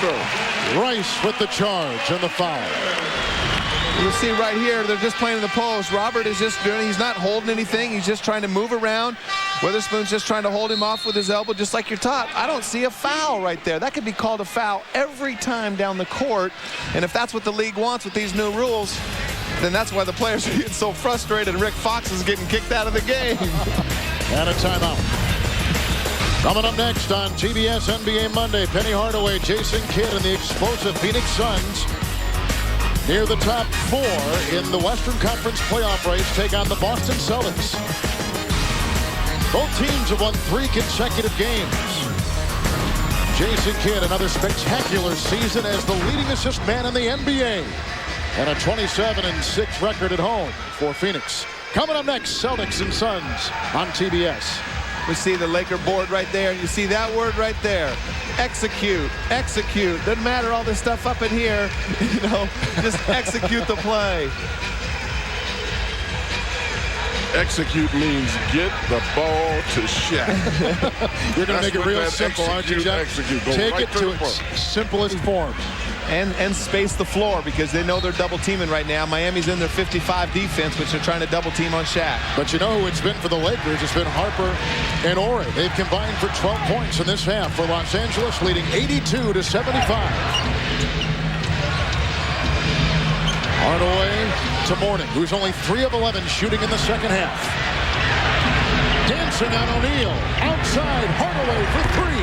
thing. Rice with the charge and the foul. You see right here, they're just playing in the post. Robert is just doing, he's not holding anything. He's just trying to move around. Weatherspoon's just trying to hold him off with his elbow, just like you're taught. I don't see a foul right there. That could be called a foul every time down the court. And if that's what the league wants with these new rules, then that's why the players are getting so frustrated and Rick Fox is getting kicked out of the game. And a timeout. Coming up next on TBS NBA Monday, Penny Hardaway, Jason Kidd, and the explosive Phoenix Suns near the top 4 in the Western Conference playoff race take on the Boston Celtics. Both teams have won 3 consecutive games. Jason Kidd, another spectacular season as the leading assist man in the NBA. And a 27-6 record at home for Phoenix. Coming up next, Celtics and Suns on TBS. We see the Laker board right there, and you see that word right there. Execute, execute. Doesn't matter all this stuff up in here. You know, just execute the play. Execute means get the ball to Shaq. You're going to make it real simple, aren't you, Jeff? Take it to its simplest form. And space the floor because they know they're double teaming right now. Miami's in their 55 defense, which they're trying to double team on Shaq. But you know who it's been for the Lakers? It's been Harper and Ore. They've combined for 12 points in this half for Los Angeles, leading 82-75. Hardaway to Mourning, who's only 3 of 11 shooting in the second half. Dancing on O'Neal. Outside, Hardaway for 3.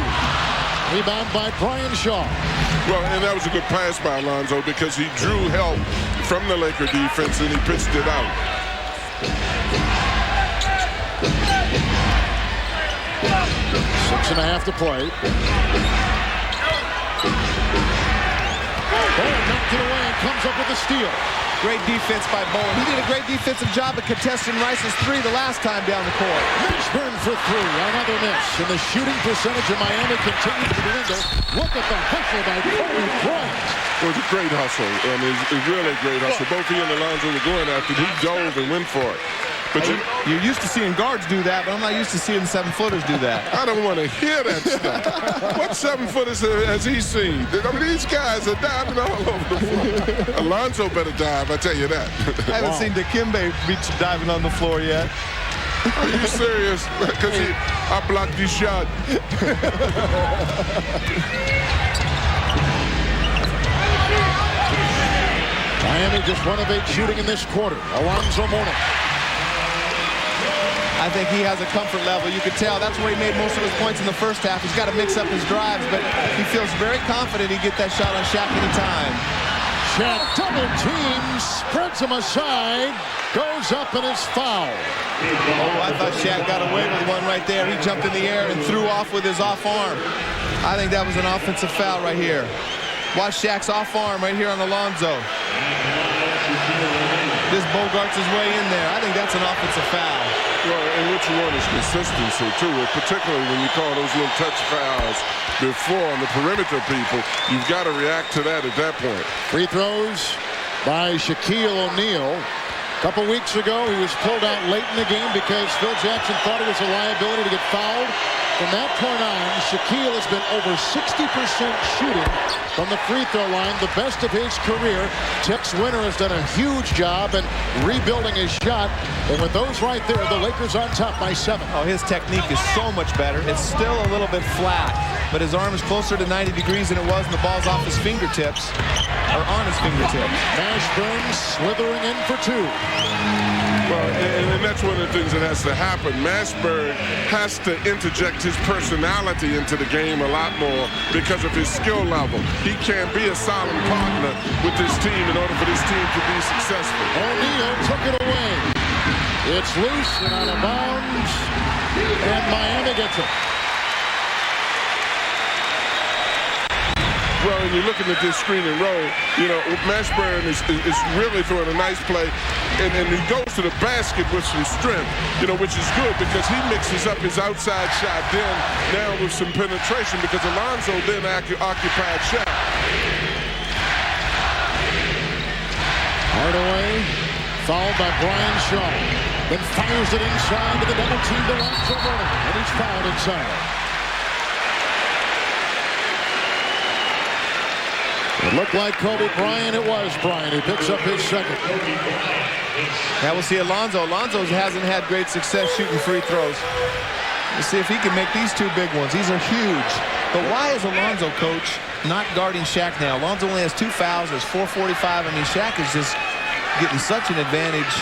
Rebound by Brian Shaw. Well, and that was a good pass by Alonzo because he drew help from the Laker defense and he pitched it out. 6.5 to play. Bowen knocked it away and comes up with a steal. Great defense by Bowen. He did a great defensive job of contesting Rice's 3 the last time down the court. Mashburn for 3. Another miss. And the shooting percentage of Miami continues to dwindle. Look at the hustle by Kobe Bryant. It was a great hustle, and it's really a great hustle. Both he and Alonzo were going after it. He dove and went for it. But you're used to seeing guards do that, but I'm not used to seeing 7-footers do that. I don't want to hear that stuff. What 7-footers has he seen? I mean, these guys are diving all over the floor. Alonzo better dive, I tell you that. I haven't seen Dikembe beach diving on the floor yet. Are you serious? Because I blocked his shot. Miami just 1 of 8 shooting in this quarter. Alonzo Mourning. I think he has a comfort level. You could tell that's where he made most of his points in the first half. He's got to mix up his drives, but he feels very confident he'd get that shot on Shaq anytime. Shaq double teams, spreads him aside, goes up and is fouled. Oh, I thought Shaq got away with one right there. He jumped in the air and threw off with his off arm. I think that was an offensive foul right here. Watch Shaq's off arm right here on Alonzo. This Bogarts his way in there. I think that's an offensive foul. Well, and what you want is consistency, too, particularly when you call those little touch fouls before on the perimeter people. You've got to react to that at that point. Free throws by Shaquille O'Neal. A couple weeks ago, he was pulled out late in the game because Phil Jackson thought it was a liability to get fouled. From that point on, Shaquille has been over 60% shooting from the free throw line, the best of his career. Tex Winter has done a huge job in rebuilding his shot. And with those right there, the Lakers on top by 7. Oh, his technique is so much better. It's still a little bit flat, but his arm is closer to 90 degrees than it was, and the ball's off his fingertips, or on his fingertips. Mashburn slithering in for 2. Well, and that's one of the things that has to happen. Mashburn has to interject his personality into the game a lot more because of his skill level. He can't be a silent partner with this team in order for this team to be successful. O'Neal took it away. It's loose and out of bounds, and Miami gets it. Well, when you're looking at this screen and roll, you know, Mashburn is really throwing a nice play, and he goes to the basket with some strength, you know, which is good because he mixes up his outside shot then now with some penetration because Alonzo then occupied Shaq. Hardaway fouled by Brian Shaw, then fires it inside to the double team to Alonzo Mourning, and he's fouled inside. It looked like Kobe Bryant. It was Bryant who picks up his second. Now we'll see Alonzo. Alonzo hasn't had great success shooting free throws. We'll see if he can make these 2 big ones. These are huge. But why is Alonzo, coach, not guarding Shaq now? Alonzo only has 2 fouls. There's 4:45. I mean, Shaq is just getting such an advantage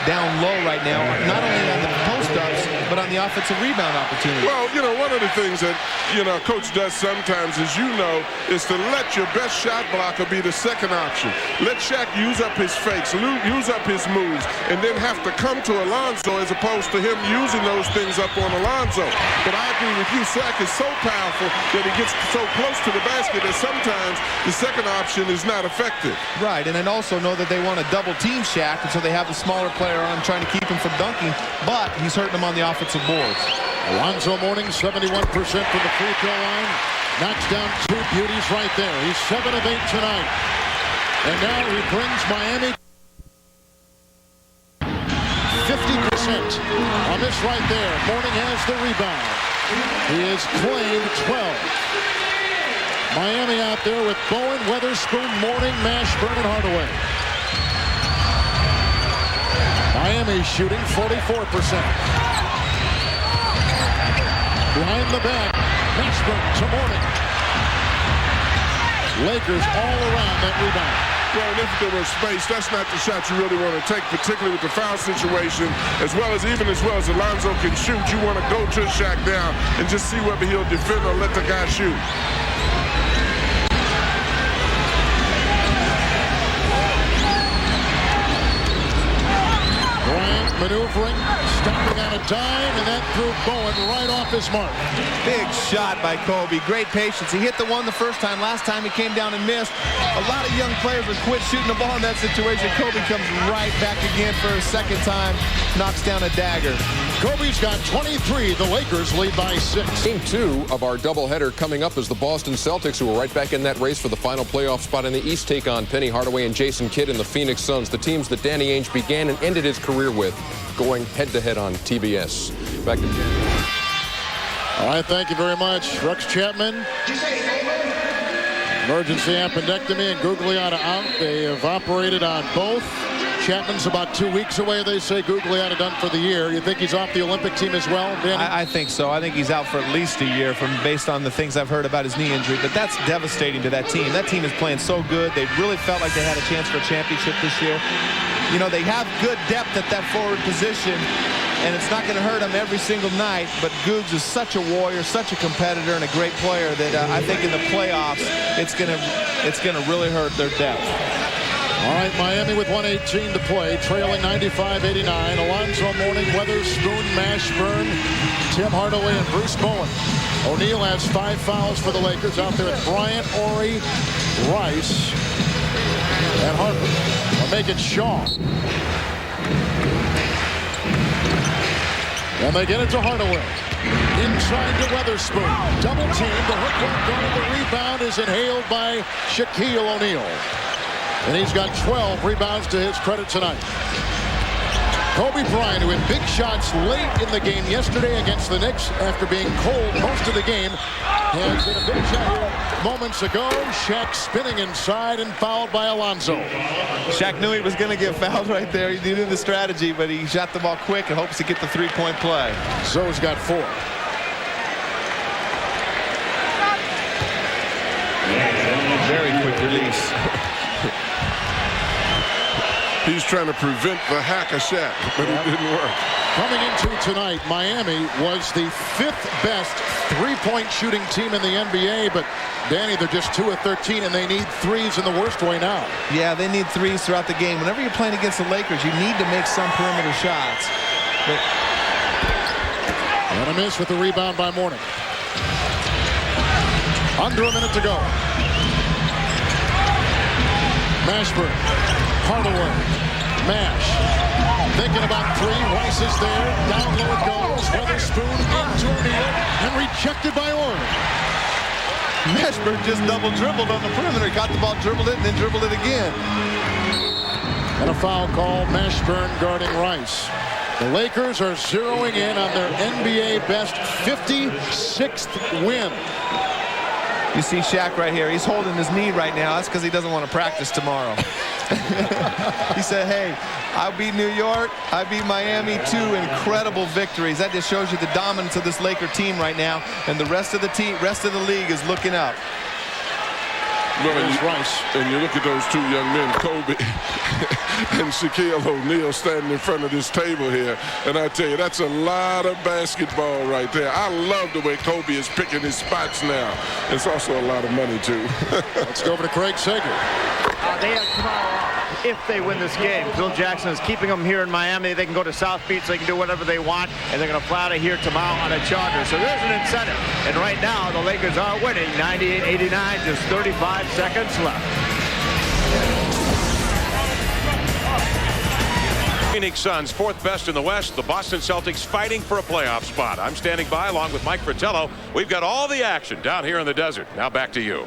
down low right now, not only on the post-ups, but on the offensive rebound opportunity. Well, you know, one of the things that, you know, a coach does sometimes, as you know, is to let your best shot blocker be the second option. Let Shaq use up his fakes, use up his moves, and then have to come to Alonzo as opposed to him using those things up on Alonzo. But I agree with you, Shaq is so powerful that he gets so close to the basket that sometimes the second option is not effective. Right, and then also know that they want to double team Shaq, and so they have the smaller player on trying to keep him from dunking, but he's hurting them on the offensive boards. Alonzo Mourning, 71% from the free throw line. Knocks down 2 beauties right there. He's 7 of 8 tonight. And now he brings Miami 50% on this right there. Mourning has the rebound. He has claimed 12. Miami out there with Bowen, Weatherspoon, Mourning, Mashburn, and Hardaway. Miami shooting 44%. Behind the back, Mashburn to Mourning. Lakers all around that rebound. Well, if there was space, that's not the shot you really want to take, particularly with the foul situation, as well as Alonzo can shoot. You want to go to Shaq down and just see whether he'll defend or let the guy shoot. Bryant maneuvering, stepping on a dime, and that threw Bowen right off his mark. Big shot by Kobe. Great patience. He hit the one the first time. Last time he came down and missed. A lot of young players would quit shooting the ball in that situation. Kobe comes right back again for a second time. Knocks down a dagger. Kobe's got 23. The Lakers lead by 6. Game 2 of our doubleheader coming up as the Boston Celtics, who are right back in that race for the final playoff spot in the East, take on Penny Hardaway and Jason Kidd and the Phoenix Suns, the teams that Danny Ainge began and ended his career with, going head-to-head on TBS. Back to Jen. All right, thank you very much. Rex Chapman. Emergency appendectomy and Gugliotta out. They have operated on both. Chapman's about 2 weeks away, they say. Gugliotta done for the year. You think he's off the Olympic team as well, Danny? I think so. I think he's out for at least a year based on the things I've heard about his knee injury. But that's devastating to that team. That team is playing so good. They really felt like they had a chance for a championship this year. You know, they have good depth at that forward position, and it's not going to hurt them every single night. But Googs is such a warrior, such a competitor, and a great player that I think in the playoffs it's going to really hurt their depth. All right, Miami with 1:18 to play, trailing 95-89. Alonzo Mourning, Weatherspoon, Mashburn, Tim Hardaway, and Bruce Bowen. O'Neal has 5 fouls for the Lakers out there at Bryant, Horry, Rice, and Harper. They'll make it Shaw. And they get it to Hardaway. Inside to Weatherspoon. Double team. The hook won't go. The rebound is inhaled by Shaquille O'Neal. And he's got 12 rebounds to his credit tonight. Kobe Bryant, who had big shots late in the game yesterday against the Knicks after being cold most of the game, has hit a big shot here moments ago. Shaq spinning inside and fouled by Alonzo. Shaq knew he was going to get fouled right there. He knew the strategy, but he shot the ball quick and hopes to get the three-point play. Zoe's got 4. Very quick release. He's trying to prevent the hack of Shaq, but it didn't work. Coming into tonight, Miami was the 5th best three-point shooting team in the NBA, but Danny, they're just 2 of 13, and they need threes in the worst way now. Yeah, they need threes throughout the game. Whenever you're playing against the Lakers, you need to make some perimeter shots. But... and a miss with the rebound by Mourning. Under a minute to go. Mashburn, Hardaway, Mash. Thinking about 3. Rice is there. Down low it goes. Weatherspoon into O'Neal and rejected by Horry. Mashburn just double dribbled on the perimeter. Got the ball, dribbled it, and then dribbled it again. And a foul call. Mashburn guarding Rice. The Lakers are zeroing in on their NBA best 56th win. You see Shaq right here. He's holding his knee right now. That's because he doesn't want to practice tomorrow. He said, hey, I beat New York. I beat Miami. 2 incredible victories. That just shows you the dominance of this Laker team right now. And the rest of the league is looking up. There's Rice. And you look at those two young men, Kobe and Shaquille O'Neal, standing in front of this table here. And I tell you, that's a lot of basketball right there. I love the way Kobe is picking his spots now. It's also a lot of money, too. Let's go over to Craig Sager. They have tomorrow off if they win this game. Phil Jackson is keeping them here in Miami. They can go to South Beach. They can do whatever they want. And they're going to fly out of here tomorrow on a charter. So there's an incentive. And right now, the Lakers are winning 98-89. Just 35 seconds left. Phoenix Suns, fourth best in the West. The Boston Celtics fighting for a playoff spot. I'm standing by along with Mike Fratello. We've got all the action down here in the desert. Now back to you.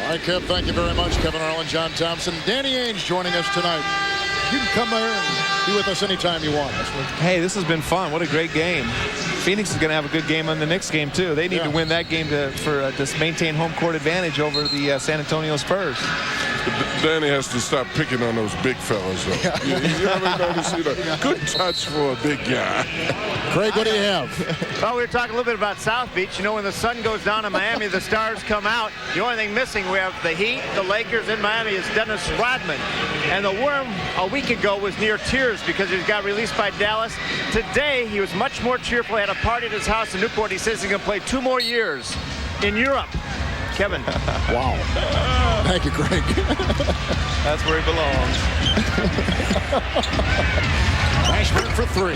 All right, Kev, thank you very much. Kevin Harlan, John Thompson, Danny Ainge joining us tonight. You can come there and be with us anytime you want. Hey, this has been fun. What a great game. Phoenix is going to have a good game on the Knicks game, too. They need to win that game to maintain home court advantage over the San Antonio Spurs. Danny has to stop picking on those big fellas, though. You ever notice, good touch for a big guy. Craig, what do you have? Well, we were talking a little bit about South Beach. You know, when the sun goes down in Miami, the stars come out. The only thing missing, we have the Heat, the Lakers in Miami, is Dennis Rodman. And the Worm a week ago was near tears because he got released by Dallas. Today, he was much more cheerful. He had a party at his house in Newport. He says he's going to play 2 more years in Europe. Kevin. Wow. Thank you, Craig. That's where he belongs. Ashburn for 3.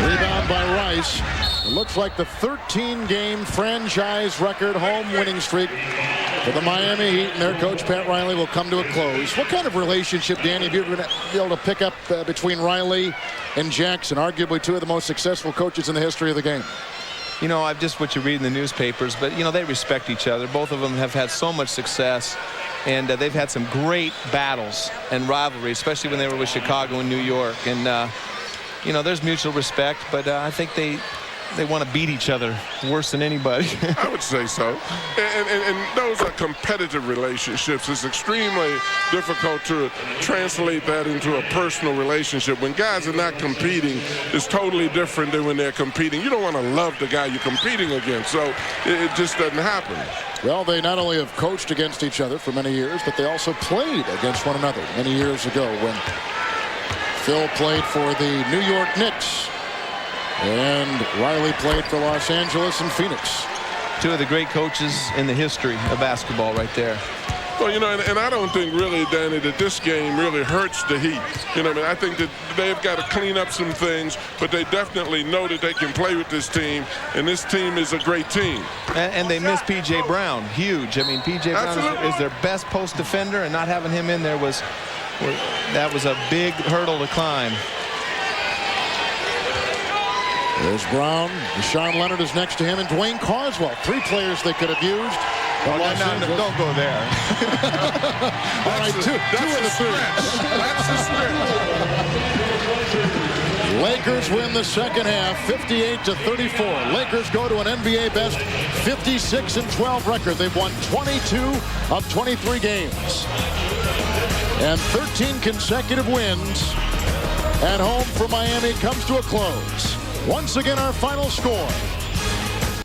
Rebound by Rice. It looks like the 13-game franchise record home winning streak for the Miami Heat and their coach, Pat Riley, will come to a close. What kind of relationship, Danny, have you been able to pick up between Riley and Jackson, arguably 2 of the most successful coaches in the history of the game? You know, I've just what you read in the newspapers, but, you know, they respect each other. Both of them have had so much success, and they've had some great battles and rivalry, especially when they were with Chicago and New York. And, you know, there's mutual respect, but I think they want to beat each other worse than anybody. I would say so. And those are competitive relationships. It's extremely difficult to translate that into a personal relationship. When guys are not competing, it's totally different than when they're competing. You don't want to love the guy you're competing against, so it just doesn't happen. Well, they not only have coached against each other for many years, but they also played against one another many years ago when Phil played for the New York Knicks. And Riley played for Los Angeles and Phoenix. 2 of the great coaches in the history of basketball right there. Well, you know, and I don't think really, Danny, that this game really hurts the Heat. You know, I mean, I think that they've got to clean up some things, but they definitely know that they can play with this team, and this team is a great team. And they miss P.J. Brown. Huge. I mean, P.J. Brown is their best post defender, and not having him in there was a big hurdle to climb. There's Brown. Deshaun Leonard is next to him, and Dwayne Carswell. 3 players they could have used. Well, no, don't go there. All right, two of the 3. That's the stretch. Lakers win the second half, 58-34. Lakers go to an NBA best 56-12 record. They've won 22 of 23 games. And 13 consecutive wins at home for Miami comes to a close. Once again, our final score.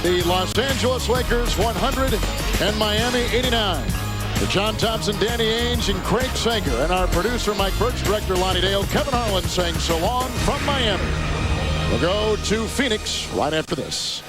The Los Angeles Lakers 100 and Miami 89. For John Thompson, Danny Ainge, and Craig Sager, and our producer Mike Birch, director Lonnie Dale, Kevin Harlan saying so long from Miami. We'll go to Phoenix right after this.